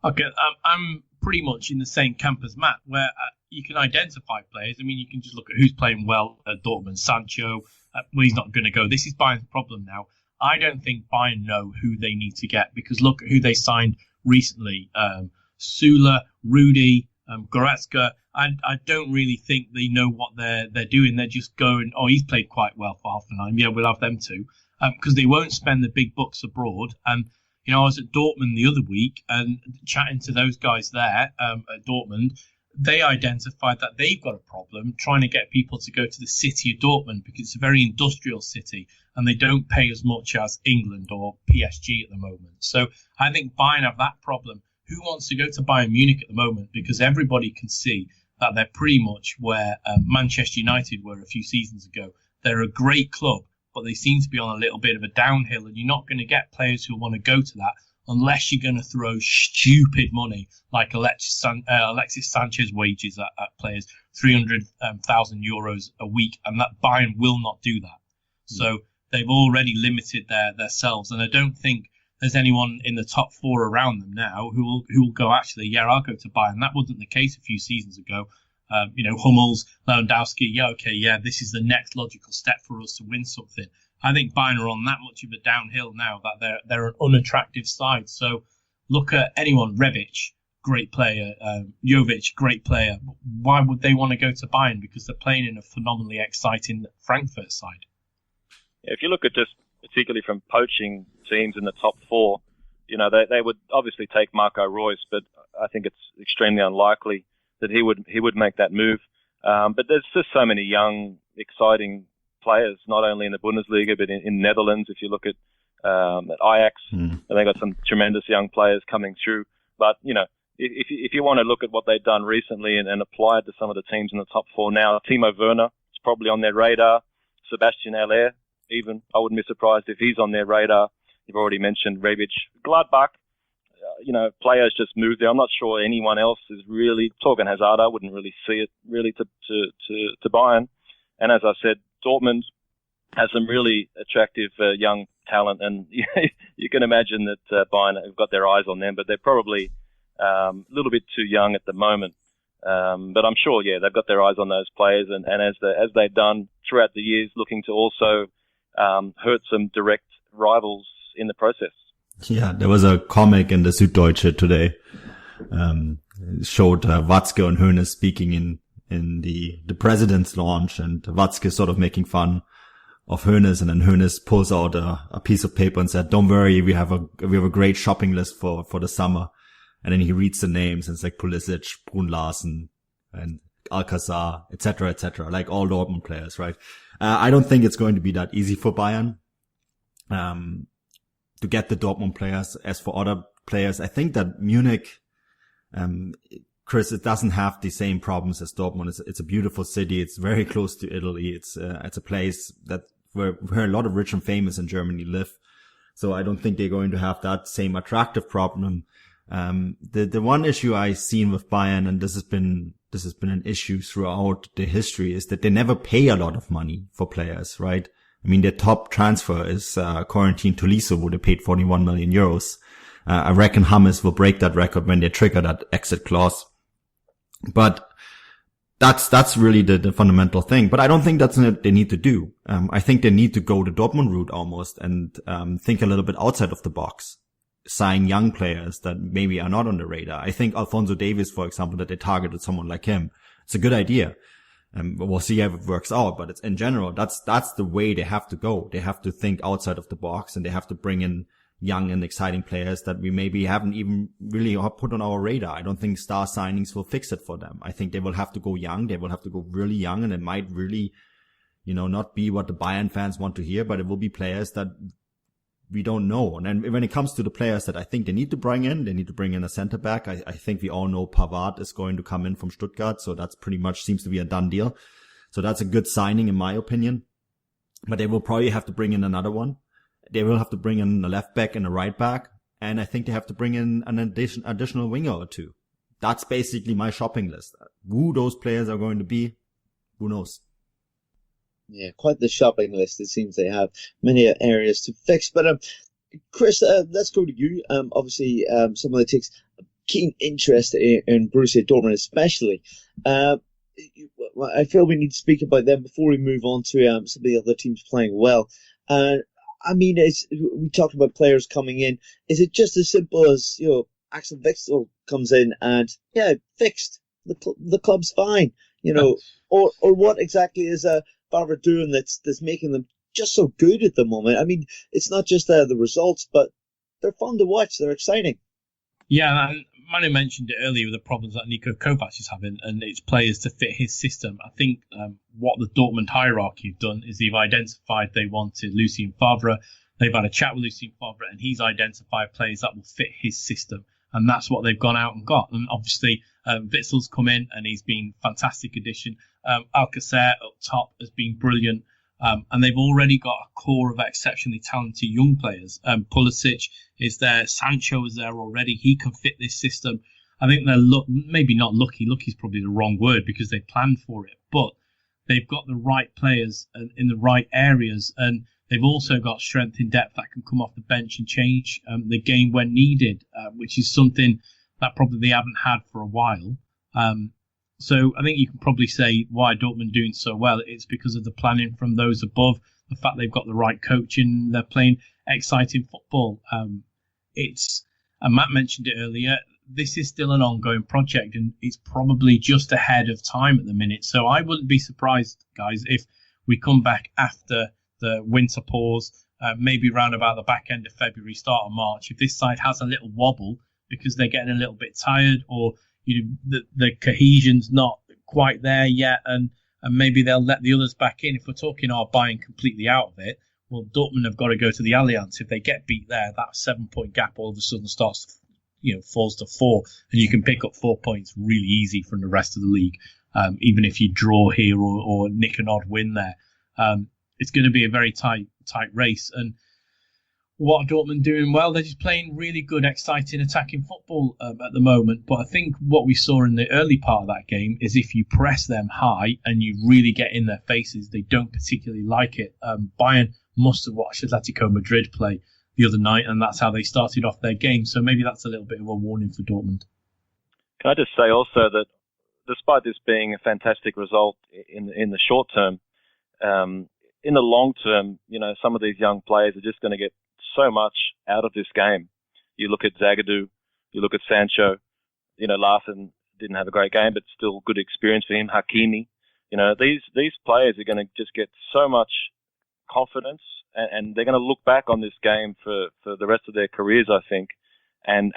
Okay, I'm pretty much in the same camp as Matt, where you can identify players. I mean, you can just look at who's playing well at Dortmund. Sancho, well, he's not going to go. This is Bayern's problem now. I don't think Bayern know who they need to get, because look at who they signed recently. Süle, Rudy, Goretzka. I don't really think they know what they're doing. They're just going, oh, he's played quite well for Hoffenheim. Yeah, we'll have them too. Because they won't spend the big bucks abroad. And, I was at Dortmund the other week and chatting to those guys there at Dortmund. They identified that they've got a problem trying to get people to go to the city of Dortmund, because it's a very industrial city and they don't pay as much as England or PSG at the moment. So I think Bayern have that problem. Who wants to go to Bayern Munich at the moment? Because everybody can see that they're pretty much where Manchester United were a few seasons ago. They're a great club, but they seem to be on a little bit of a downhill, and you're not going to get players who want to go to that unless you're going to throw stupid money like Alexis Sanchez wages at players, 300,000 euros a week, and that Bayern will not do that. So they've already limited themselves, and I don't think there's anyone in the top four around them now who will go, actually, yeah, I'll go to Bayern. That wasn't the case a few seasons ago. Hummels, Lewandowski, this is the next logical step for us to win something. I think Bayern are on that much of a downhill now that they're an unattractive side. So look at anyone, Rebic, great player, Jovic, great player. Why would they want to go to Bayern? Because they're playing in a phenomenally exciting Frankfurt side. Yeah, if you look at just particularly from poaching teams in the top four, they would obviously take Marco Reus, but I think it's extremely unlikely that he would make that move. But there's just so many young, exciting players, not only in the Bundesliga, but in Netherlands. If you look at Ajax, and they got some tremendous young players coming through. But, if you want to look at what they've done recently and apply it to some of the teams in the top four now, Timo Werner is probably on their radar. Sebastian Haller, even. I wouldn't be surprised if he's on their radar. You've already mentioned Rebic. Gladbach, players just moved there. I'm not sure anyone else is really talking Hazard. I wouldn't really see it really to Bayern. And as I said, Dortmund has some really attractive young talent, and you can imagine that Bayern have got their eyes on them, but they're probably a little bit too young at the moment. But I'm sure, they've got their eyes on those players, and as they've done throughout the years, looking to also hurt some direct rivals in the process. Yeah, there was a comic in the Süddeutsche today, showed Watzke and Hoeneß speaking in the president's launch, and Watzke sort of making fun Hoeneß, and then Hoeneß pulls out a piece of paper and said, "Don't worry, we have a great shopping list for the summer." And then he reads the names, and it's like Pulisic, Brun Larsen, and Alcazar, etc., like all Dortmund players, right? I don't think it's going to be that easy for Bayern to get the Dortmund players. As for other players, I think that Munich, Chris, it doesn't have the same problems as Dortmund. It's a beautiful city. It's very close to Italy. It's a place that where a lot of rich and famous in Germany live. So I don't think they're going to have that same attractive problem. The one issue I've seen with Bayern, and this has been an issue throughout the history, is that they never pay a lot of money for players, right? I mean, their top transfer is Corentin Tolisso, who they paid 41 million euros. I reckon James will break that record when they trigger that exit clause. But that's really the fundamental thing. But I don't think that's what they need to do. I think they need to go the Dortmund route almost and think a little bit outside of the box. Sign young players that maybe are not on the radar. I think Alphonso Davies, for example, that they targeted someone like him. It's a good idea. But we'll see how it works out. But it's in general, that's the way they have to go. They have to think outside of the box, and they have to bring in young and exciting players that we maybe haven't even really put on our radar. I don't think star signings will fix it for them. I think they will have to go young. They will have to go really young, and it might really, not be what the Bayern fans want to hear, but it will be players that we don't know. And then when it comes to the players that I think they need to bring in a center back. I think we all know Pavard is going to come in from Stuttgart. So that's pretty much seems to be a done deal. So that's a good signing in my opinion, but they will probably have to bring in another one. They will have to bring in a left back and a right back. And I think they have to bring in an additional winger or two. That's basically my shopping list. Who those players are going to be, who knows? Yeah, quite the shopping list. It seems they have many areas to fix. But Chris, let's go to you. Obviously, someone that takes a keen interest in Borussia Dortmund, especially. I feel we need to speak about them before we move on to some of the other teams playing well. I mean, we talked about players coming in. Is it just as simple as Axel Witsel comes in and fixed? The club's fine, or what exactly is Favre doing that's making them just so good at the moment? I mean, it's not just the results, but they're fun to watch. They're exciting. Yeah, and Manu mentioned it earlier with the problems that Niko Kovac is having, and it's players to fit his system. I think what the Dortmund hierarchy have done is they've identified they wanted Lucien Favre. They've had a chat with Lucien Favre, and he's identified players that will fit his system. And that's what they've gone out and got. And obviously, Witzel's come in and he's been a fantastic addition. Alcacer up top has been brilliant. And they've already got a core of exceptionally talented young players. Pulisic is there. Sancho is there already. He can fit this system. I think they're maybe not lucky. Lucky is probably the wrong word because they planned for it. But they've got the right players in the right areas. And they've also got strength in depth that can come off the bench and change the game when needed, which is something that probably they haven't had for a while. So I think you can probably say why Dortmund doing so well. It's because of the planning from those above, the fact they've got the right coaching, they're playing exciting football. And Matt mentioned it earlier, this is still an ongoing project and it's probably just ahead of time at the minute. So I wouldn't be surprised, guys, if we come back after the winter pause, maybe round about the back end of February, start of March, if this side has a little wobble because they're getting a little bit tired or the cohesion's not quite there yet, and maybe they'll let the others back in. If we're talking Bayern completely out of it, well, Dortmund have got to go to the Allianz. If they get beat there, that 7-point gap all of a sudden starts to, falls to 4, and you can pick up 4 points really easy from the rest of the league, even if you draw here or nick an odd win there. It's going to be a very tight race. And what are Dortmund doing well? They're just playing really good, exciting, attacking football at the moment. But I think what we saw in the early part of that game is if you press them high and you really get in their faces, they don't particularly like it. Bayern must have watched Atletico Madrid play the other night, and that's how they started off their game. So maybe that's a little bit of a warning for Dortmund. Can I just say also that despite this being a fantastic result in the short term, in the long term, some of these young players are just going to get so much out of this game. You look at Zagadou, you look at Sancho, Larsen didn't have a great game, but still good experience for him. Hakimi, these players are going to just get so much confidence, and they're going to look back on this game for the rest of their careers, I think, and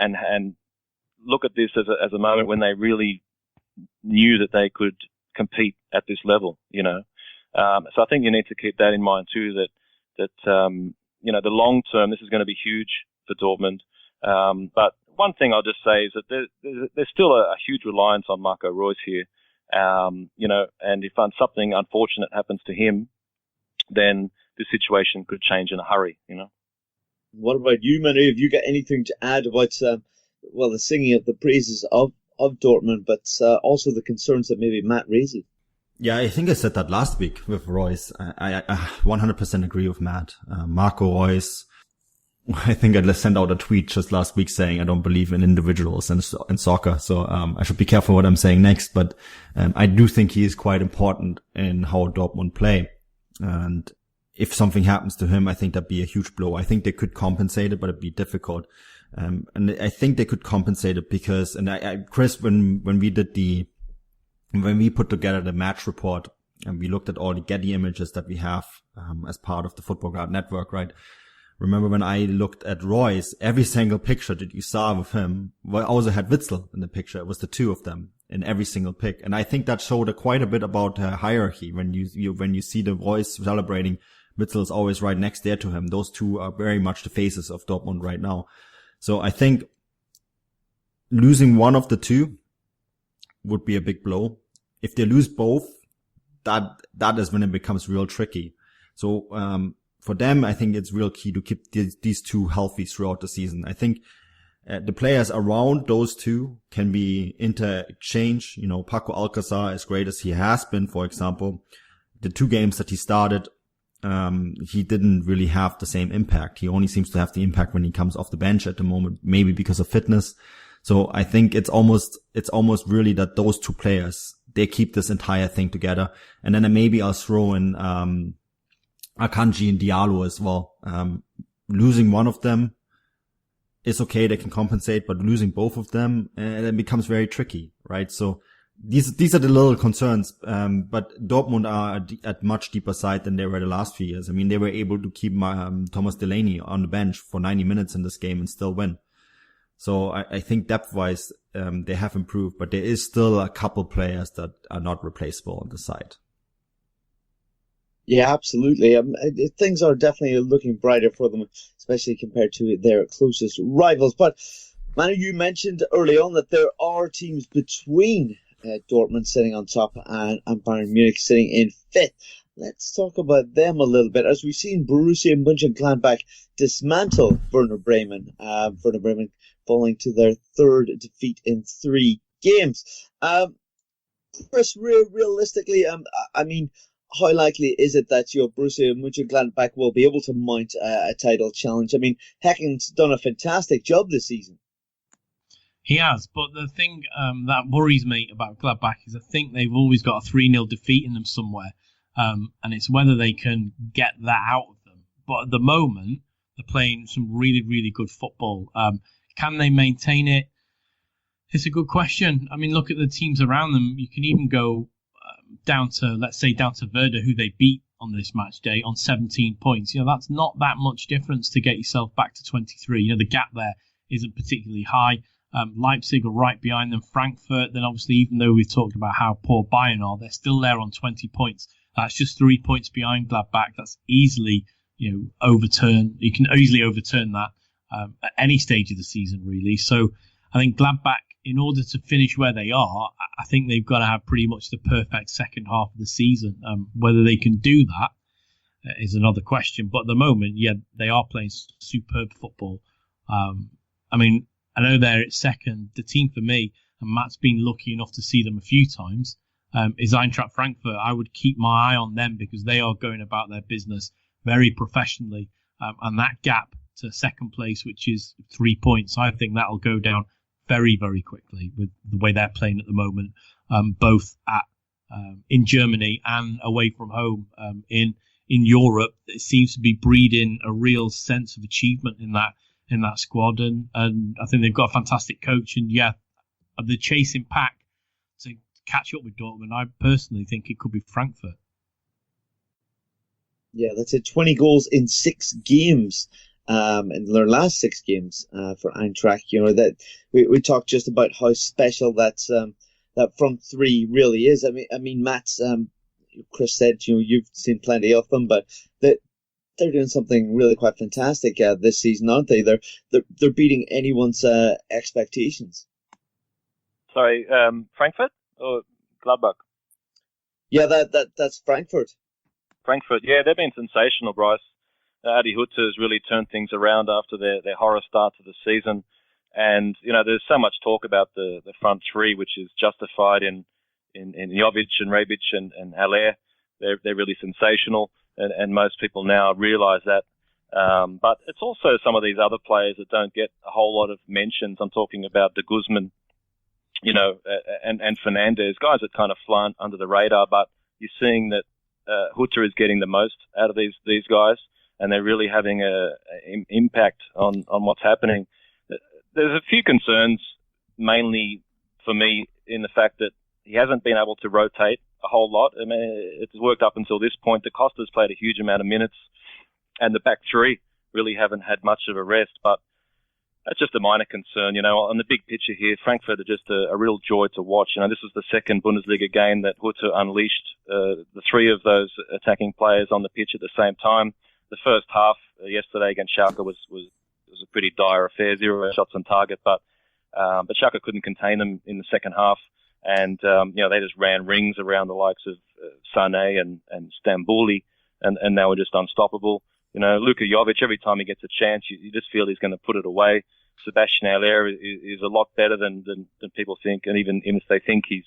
look at this as a moment when they really knew that they could compete at this level, you know. So I think you need to keep that in mind too, that you know, the long term, this is going to be huge for Dortmund. But one thing I'll just say is that there's still a huge reliance on Marco Reus here. You know, and if something unfortunate happens to him, then the situation could change in a hurry, you know. What about you, Manu? Have you got anything to add about, the singing of the praises of Dortmund, but also the concerns that maybe Matt raises? Yeah, I think I said that last week with Reus. I 100% agree with Matt. Marco Reus, I think I sent out a tweet just last week saying I don't believe in individuals in soccer. So I should be careful what I'm saying next. But I do think he is quite important in how Dortmund play. And if something happens to him, I think that'd be a huge blow. I think they could compensate it, but it'd be difficult. And I think they could compensate it because, and Chris, when we put together the match report and we looked at all the Getty images that we have as part of the Football Guard network, right? Remember when I looked at Reus, every single picture that you saw with him, well, I also had Witzel in the picture. It was the two of them in every single pic. And I think that showed quite a bit about hierarchy. When you see the Reus celebrating, Witzel is always right next there to him. Those two are very much the faces of Dortmund right now. So I think losing one of the two would be a big blow. If they lose both, that is when it becomes real tricky. So, for them, I think it's real key to keep these two healthy throughout the season. I think the players around those two can be interchange. You know, Paco Alcácer, as great as he has been, for example, the 2 games that he started, he didn't really have the same impact. He only seems to have the impact when he comes off the bench at the moment, maybe because of fitness. So I think it's almost really that those 2 players, they keep this entire thing together. And then maybe I'll throw in, Akanji and Diallo as well. Losing one of them is okay, they can compensate, but losing both of them, it becomes very tricky, right? So these are the little concerns, but Dortmund are at much deeper side than they were the last few years. I mean, they were able to keep Thomas Delaney on the bench for 90 minutes in this game and still win. So I think depth-wise, they have improved, but there is still a couple players that are not replaceable on the side. Yeah, absolutely. Things are definitely looking brighter for them, especially compared to their closest rivals. But Manu, you mentioned early on that there are teams between Dortmund sitting on top and Bayern Munich sitting in 5th. Let's talk about them a little bit. As we've seen Borussia Mönchengladbach dismantle Werder Bremen. Werder Bremen falling to their 3rd defeat in 3 games. Chris, realistically, I mean, how likely is it that your Borussia Mönchengladbach will be able to mount a title challenge? I mean, Hecken's done a fantastic job this season. He has, but the thing that worries me about Gladbach is I think they've always got a 3-0 defeat in them somewhere, and it's whether they can get that out of them. But at the moment, they're playing some really, really good football. Can they maintain it? It's a good question. I mean, look at the teams around them. You can even go down to Werder, who they beat on this match day on 17 points. You know, that's not that much difference to get yourself back to 23. You know, the gap there isn't particularly high. Leipzig are right behind them. Frankfurt, then obviously, even though we've talked about how poor Bayern are, they're still there on 20 points. That's just 3 points behind Gladbach. That's easily, overturned. You can easily overturn that at any stage of the season, really. So I think Gladbach, in order to finish where they are, I think they've got to have pretty much the perfect second half of the season. Whether they can do that is another question. But at the moment, yeah, they are playing superb football. I mean, I know they're at second. The team for me, and Matt's been lucky enough to see them a few times, is Eintracht Frankfurt. I would keep my eye on them because they are going about their business very professionally. And that gap to second place, which is 3 points, I think that'll go down very, very quickly with the way they're playing at the moment, both in Germany and away from home in Europe. It seems to be breeding a real sense of achievement in that squad, and I think they've got a fantastic coach. And yeah, the chasing pack to catch up with Dortmund, I personally think it could be Frankfurt. Yeah, that's it. 20 goals in 6 games. In their last 6 games for Eintracht. That we talked just about how special that front three really is. I mean, Matt's Chris said you've seen plenty of them, but they're doing something really quite fantastic this season, aren't they? They're beating anyone's expectations. Sorry, Frankfurt or Gladbach? Yeah, that's Frankfurt. Frankfurt, yeah, they've been sensational, Bryce. Adi Hutter has really turned things around after their horror start to the season. And, there's so much talk about the front three, which is justified in Jovic and Rebic and Haller. They're really sensational, and most people now realise that. But it's also some of these other players that don't get a whole lot of mentions. I'm talking about De Guzman, and Fernandez, guys that kind of fly under the radar, but you're seeing that Hutter is getting the most out of these guys, and they're really having an impact on what's happening. There's a few concerns, mainly for me, in the fact that he hasn't been able to rotate a whole lot. I mean, it's worked up until this point. De Costa's played a huge amount of minutes, and the back three really haven't had much of a rest, but that's just a minor concern. On the big picture here, Frankfurt are just a real joy to watch. This was the second Bundesliga game that Hutter unleashed the three of those attacking players on the pitch at the same time. The first half yesterday against Schalke was a pretty dire affair, 0 shots on target, but Schalke couldn't contain them in the second half, and they just ran rings around the likes of Sané and Stambouli, and they were just unstoppable. Luka Jovic, every time he gets a chance, you just feel he's going to put it away. Sebastian Haller is a lot better than people think, and even if they think he's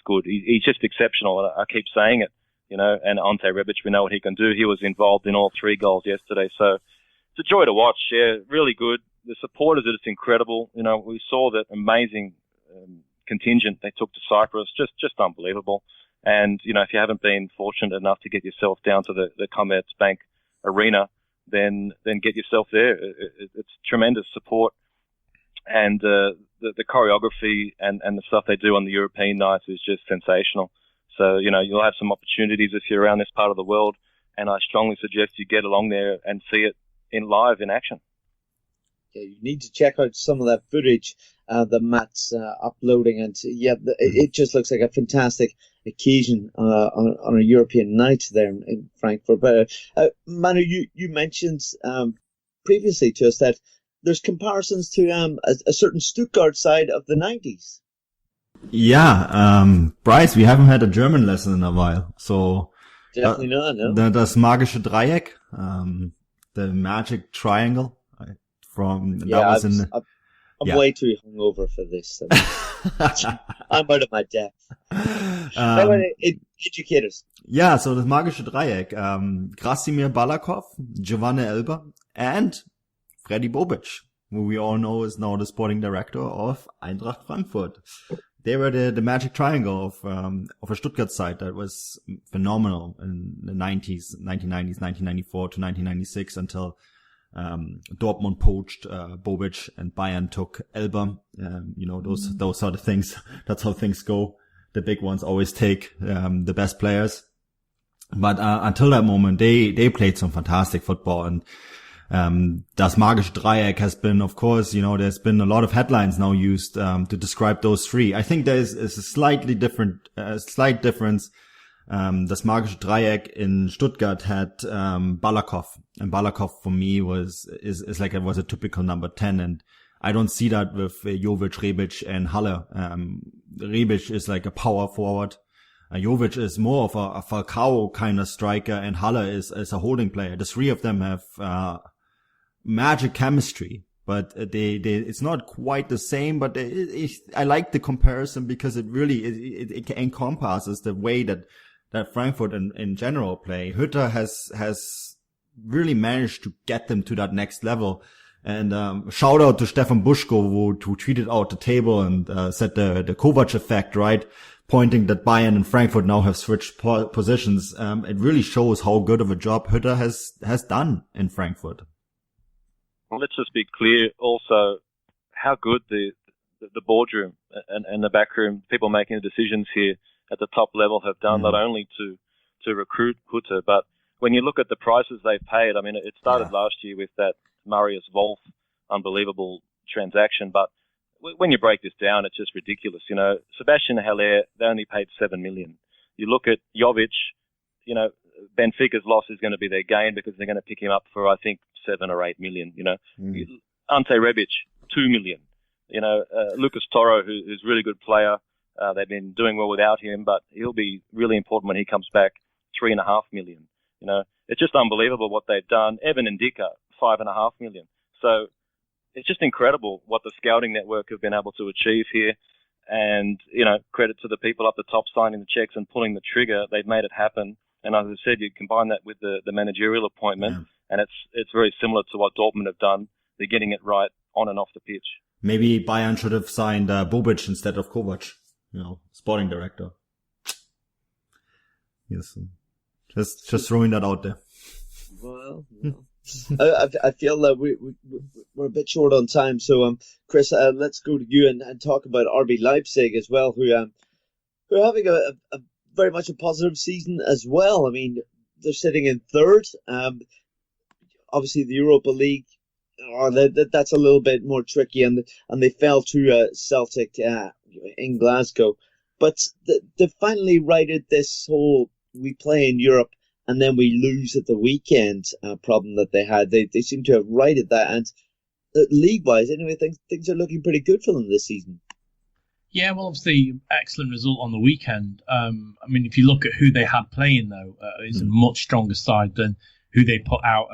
good, he's just exceptional. I keep saying it, and Ante Rebic, we know what he can do. He was involved in all 3 goals yesterday, so it's a joy to watch. Yeah, really good. The supporters are just incredible. We saw that amazing contingent they took to Cyprus, just unbelievable. And, if you haven't been fortunate enough to get yourself down to the Commerzbank Arena, then get yourself there. It's tremendous support, and the choreography and the stuff they do on the European nights is just sensational. So you'll have some opportunities if you're around this part of the world, and I strongly suggest you get along there and see it in action. Yeah, you need to check out some of that footage that Matt's uploading, and it just looks like a fantastic occasion on a European night there in Frankfurt. But Manu, you mentioned previously to us that there's comparisons to a certain Stuttgart side of the 90s. Yeah, Bryce, we haven't had a German lesson in a while, so definitely not. No, das magische Dreieck, the magic triangle. I'm way too hungover for this. I'm out of my depth. Educate us. Yeah, so das magische Dreieck. Krasimir Balakov, Giovanni Elber, and Freddy Bobic, who we all know is now the sporting director of Eintracht Frankfurt. They were the magic triangle of a Stuttgart side that was phenomenal in the 1990s, 1994 to 1996 until Dortmund poached Bobic and Bayern took Elber. Those sort of things. That's how things go. The big ones always take the best players. But until that moment, they played some fantastic football. And das magische Dreieck has been, of course, there's been a lot of headlines now used to describe those 3. I think there's a slight difference. Das magische Dreieck in Stuttgart had Balakov, and Balakov for me was a typical number 10, and I don't see that with Jovic, Rebic, and Haller. Rebic is like a power forward. Jovic is more of a Falcao kind of striker, and Haller is a holding player. The 3 of them have magic chemistry, but it's not quite the same. But I like the comparison because it really it encompasses the way that Frankfurt in general play. Hutter has really managed to get them to that next level. And shout out to Stefan Buschko who tweeted out the table and said the Kovac effect, right? Pointing that Bayern and Frankfurt now have switched positions. It really shows how good of a job Hutter has done in Frankfurt. Well, let's just be clear also how good the boardroom and the backroom, people making the decisions here at the top level have done, not only to recruit Hutter, but when you look at the prices they've paid, I mean, it started last year with that Marius Wolf unbelievable transaction, but when you break this down, it's just ridiculous. You know, Sebastian Haller, they only paid 7 million. You look at Jovic, you know, Benfica's loss is going to be their gain because they're going to pick him up for, I think, 7 or 8 million. You know, Ante Rebic, 2 million. You know, Lucas Toro, who's a really good player. They've been doing well without him, but he'll be really important when he comes back. 3.5 million. You know, it's just unbelievable what they've done. Evan Ndika, 5.5 million. So it's just incredible what the scouting network have been able to achieve here. And, you know, credit to the people up the top signing the checks and pulling the trigger. They've made it happen. And as I said, you combine that with the managerial appointment, and it's very similar to what Dortmund have done. They're getting it right on and off the pitch. Maybe Bayern should have signed Bobic instead of Kovac, you know, sporting director. Yes, just throwing that out there. Well. I feel that we're a bit short on time, so Chris, let's go to you and talk about RB Leipzig as well, who are having a very much a positive season as well. I mean, they're sitting in third. Obviously, the Europa League, that's a little bit more tricky, and they fell to Celtic in Glasgow, but they finally righted this whole we play in Europe and then we lose at the weekend problem that they had. They seem to have righted that. And league-wise, anyway, things are looking pretty good for them this season. Yeah, well, obviously, excellent result on the weekend. I mean, if you look at who they had playing, though, it's a much stronger side than who they put out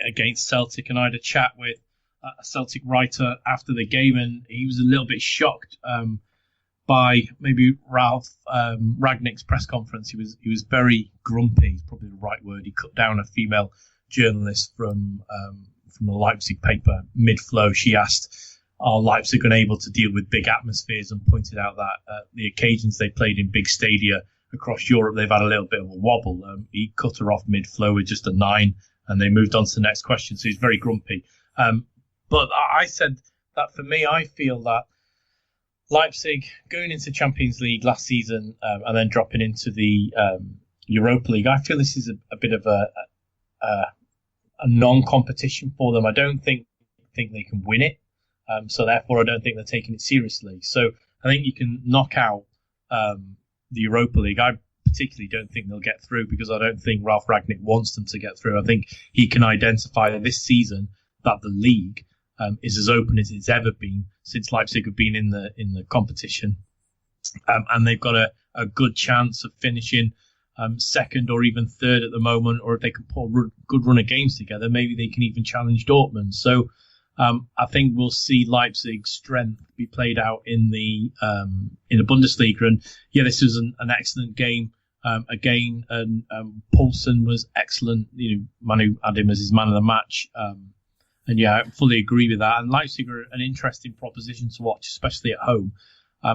against Celtic. And I had a chat with a Celtic writer after the game, and he was a little bit shocked by maybe Ralph Ragnick's press conference. He was very grumpy, is probably the right word. He cut down a female journalist from the Leipzig paper mid-flow. She asked, are Leipzig unable to deal with big atmospheres, and pointed out that the occasions they played in big stadia across Europe, they've had a little bit of a wobble. He cut her off mid-flow with just a 9, and they moved on to the next question. So he's very grumpy. But I said that for me, I feel that Leipzig going into Champions League last season and then dropping into the Europa League, I feel this is a bit of a non-competition for them. I don't think they can win it. So therefore, I don't think they're taking it seriously. So I think you can knock out the Europa League. I particularly don't think they'll get through, because I don't think Ralph Ragnick wants them to get through. I think he can identify this season that the league is as open as it's ever been since Leipzig have been in the competition, and they've got a good chance of finishing second or even third at the moment. Or if they can put a good run of games together, maybe they can even challenge Dortmund. So I think we'll see Leipzig's strength be played out in the Bundesliga. And yeah, this was an excellent game again, and Poulsen was excellent. You know, Manu had him as his man of the match. And yeah, I fully agree with that. And Leipzig are an interesting proposition to watch, especially at home,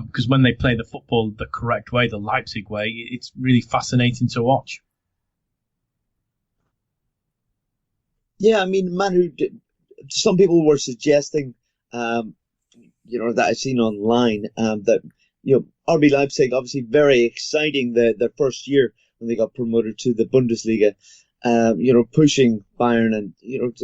because when they play the football the correct way, the Leipzig way, it's really fascinating to watch. Yeah, I mean, Manu, some people were suggesting, that I've seen online, that, RB Leipzig, obviously very exciting their first year when they got promoted to the Bundesliga. Pushing Bayern and,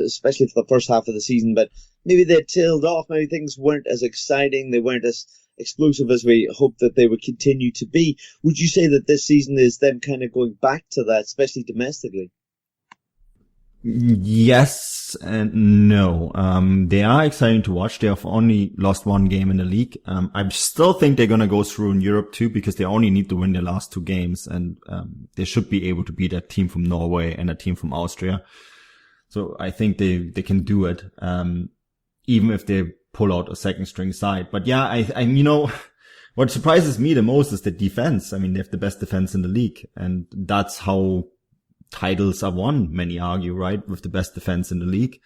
especially for the first half of the season, but maybe they tailed off. Maybe things weren't as exciting. They weren't as explosive as we hoped that they would continue to be. Would you say that this season is them kind of going back to that, especially domestically? Yes and no. They are exciting to watch. They have only lost 1 game in the league. I still think they're going to go through in Europe too, because they only need to win their last 2 games, and they should be able to beat a team from Norway and a team from Austria. So I think they can do it, even if they pull out a second string side. But yeah, I what surprises me the most is the defense. I mean, they have the best defense in the league, and that's how titles are won, many argue, right, with the best defense in the league.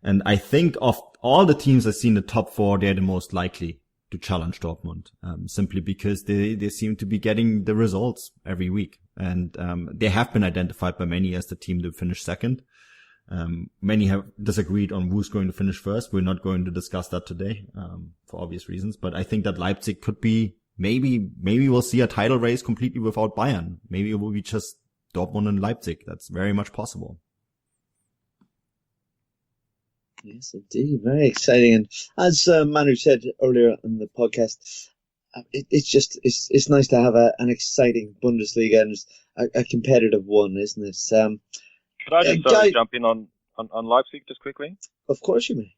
And I think of all the teams I see in the top 4, they're the most likely to challenge Dortmund, simply because they seem to be getting the results every week. And they have been identified by many as the team to finish second. Many have disagreed on who's going to finish first. We're not going to discuss that today, for obvious reasons. But I think that Leipzig could be, maybe we'll see a title race completely without Bayern. Maybe it will be just Dortmund and Leipzig. That's very much possible. Yes, indeed. Very exciting. And as Manu said earlier in the podcast, it's nice to have an exciting Bundesliga and a competitive one, isn't it? Could I just jump in on Leipzig just quickly? Of course you may.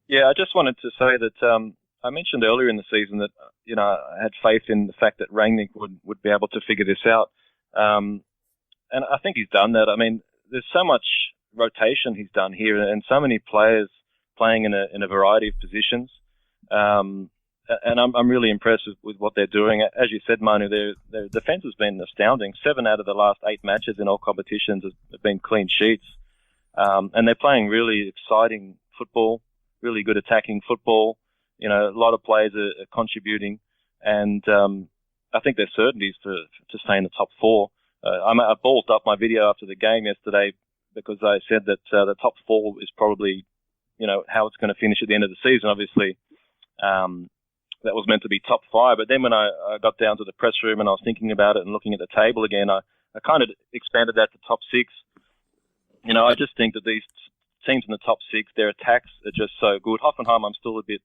Yeah, I just wanted to say that I mentioned earlier in the season that, I had faith in the fact that Rangnick would be able to figure this out. And I think he's done that. I mean, there's so much rotation he's done here and so many players playing in a variety of positions. And I'm really impressed with what they're doing. As you said, Manu, their defense has been astounding. 7 out of the last 8 matches in all competitions have been clean sheets. And they're playing really exciting football, really good attacking football. A lot of players are contributing, and I think there's certainties to stay in the top 4. I ballsed up my video after the game yesterday because I said that the top 4 is probably, how it's going to finish at the end of the season. Obviously, that was meant to be top 5, but then when I got down to the press room and I was thinking about it and looking at the table again, I kind of expanded that to top 6. I just think that these teams in the top 6, their attacks are just so good. Hoffenheim, I'm still a bit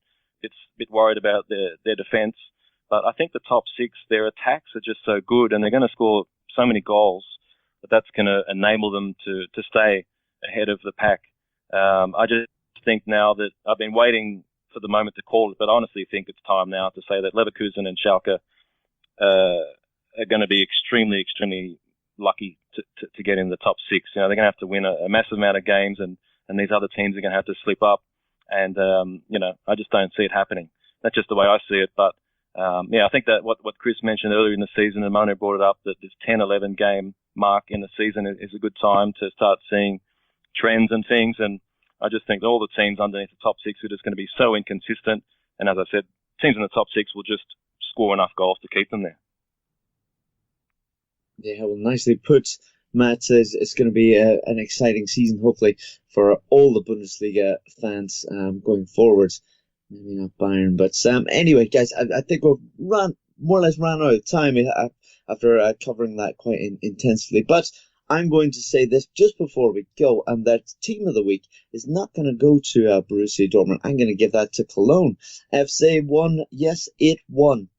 worried about their defense, but I think the top 6, their attacks are just so good, and they're going to score so many goals that that's going to enable them to stay ahead of the pack. I just think now that I've been waiting for the moment to call it, but I honestly think it's time now to say that Leverkusen and Schalke are going to be extremely, extremely lucky to get in the top 6. They're going to have to win a massive amount of games, and these other teams are going to have to slip up. And, I just don't see it happening. That's just the way I see it. But, I think that what Chris mentioned earlier in the season, and Manu brought it up, that this 10-11 game mark in the season is a good time to start seeing trends and things. And I just think all the teams underneath the top 6 are just going to be so inconsistent. And as I said, teams in the top 6 will just score enough goals to keep them there. Yeah, well, nicely put. Matt says it's going to be an exciting season, hopefully, for all the Bundesliga fans going forward. Maybe not Bayern, but anyway, guys, I think we've more or less ran out of time after covering that quite intensely. But I'm going to say this just before we go, and that team of the week is not going to go to Borussia Dortmund. I'm going to give that to Cologne. FC won. Yes, it won.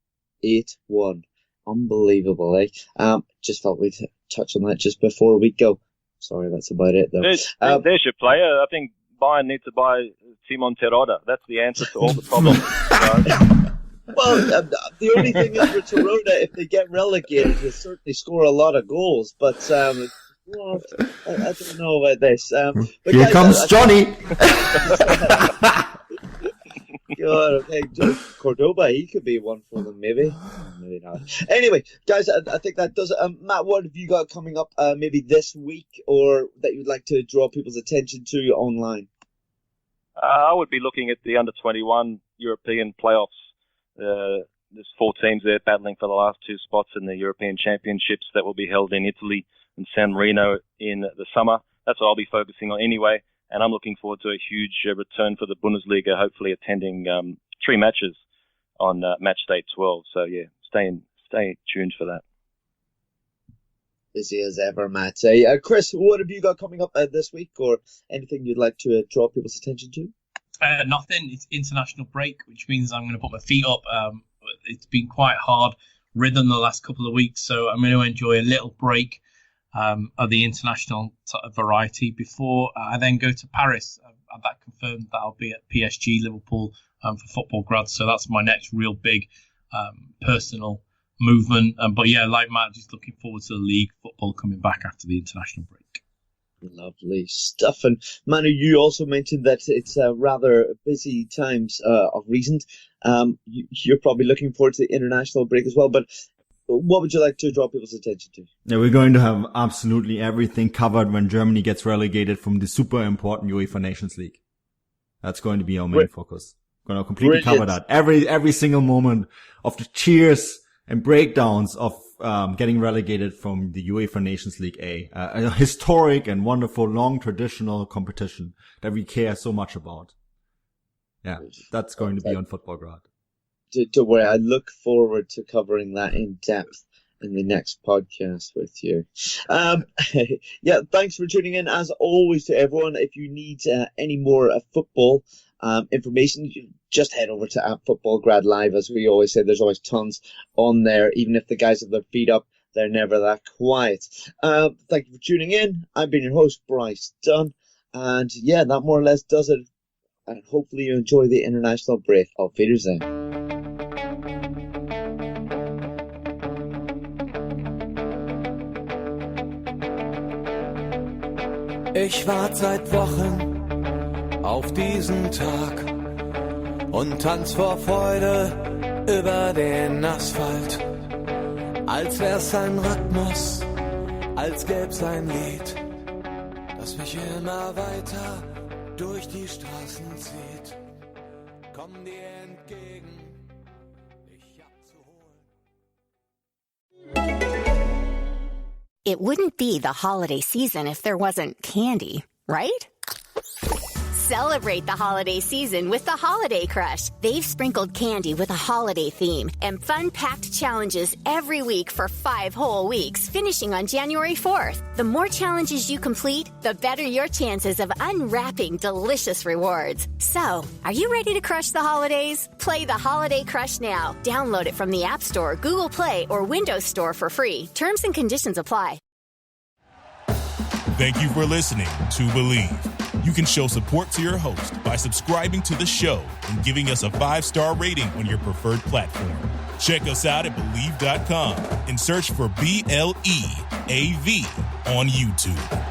It won. Unbelievable, eh? Just thought we'd touch on that just before we go. Sorry, that's about it, though. There's your player. I think Bayern needs to buy Simon Terodde. That's the answer to all the problems. Well, the only thing is for Terodde, if they get relegated, he'll certainly score a lot of goals. But well, I don't know about this. But here comes Johnny. God, okay, Cordoba, he could be one for them, maybe. Maybe not. Anyway, guys, I think that does it. Matt, what have you got coming up maybe this week, or that you'd like to draw people's attention to online? I would be looking at the under-21 European playoffs. There's 4 teams there battling for the last 2 spots in the European Championships that will be held in Italy and San Marino in the summer. That's what I'll be focusing on anyway. And I'm looking forward to a huge return for the Bundesliga, hopefully attending 3 matches on match day 12. So, yeah, stay tuned for that. Busy as ever, Matt. Chris, what have you got coming up this week, or anything you'd like to draw people's attention to? Nothing. It's international break, which means I'm going to put my feet up. It's been quite hard rhythm the last couple of weeks, so I'm going to enjoy a little break of the international variety before I then go to Paris. I've that confirmed that I'll be at PSG Liverpool for football grads, so that's my next real big personal movement. But yeah, like Matt, just looking forward to the league football coming back after the international break. Lovely stuff. And Manu, you also mentioned that it's rather busy times of recent. You're probably looking forward to the international break as well, but what would you like to draw people's attention to? Yeah, we're going to have absolutely everything covered when Germany gets relegated from the super important UEFA Nations League. That's going to be our main focus. We're going to completely cover that. Every single moment of the cheers and breakdowns of getting relegated from the UEFA Nations League a historic and wonderful, long traditional competition that we care so much about. Yeah, that's going to be on Football Grad. Don't worry, I look forward to covering that in depth in the next podcast with you. Yeah, thanks for tuning in as always to everyone. If you need any more football information, you just head over to @FootballGradLive. As we always say, there's always tons on there. Even if the guys have their feet up, they're never that quiet. Thank you for tuning in. I've been your host, Bryce Dunn. And yeah, that more or less does it. And hopefully you enjoy the international break. Auf Wiedersehen. Ich warte seit Wochen auf diesen Tag und tanz vor Freude über den Asphalt. Als wär's ein Rhythmus, als gäb's ein Lied, das mich immer weiter durch die Straßen zieht. Komm dir entgegen, dich abzuholen. It wouldn't be the holiday season if there wasn't candy, right? Celebrate the holiday season with the Holiday Crush. They've sprinkled candy with a holiday theme and fun-packed challenges every week for 5 whole weeks, finishing on January 4th. The more challenges you complete, the better your chances of unwrapping delicious rewards. So, are you ready to crush the holidays? Play the Holiday Crush now. Download it from the App Store, Google Play, or Windows Store for free. Terms and conditions apply. Thank you for listening to Believe. You can show support to your host by subscribing to the show and giving us a 5-star rating on your preferred platform. Check us out at Believe.com and search for BLEAV on YouTube.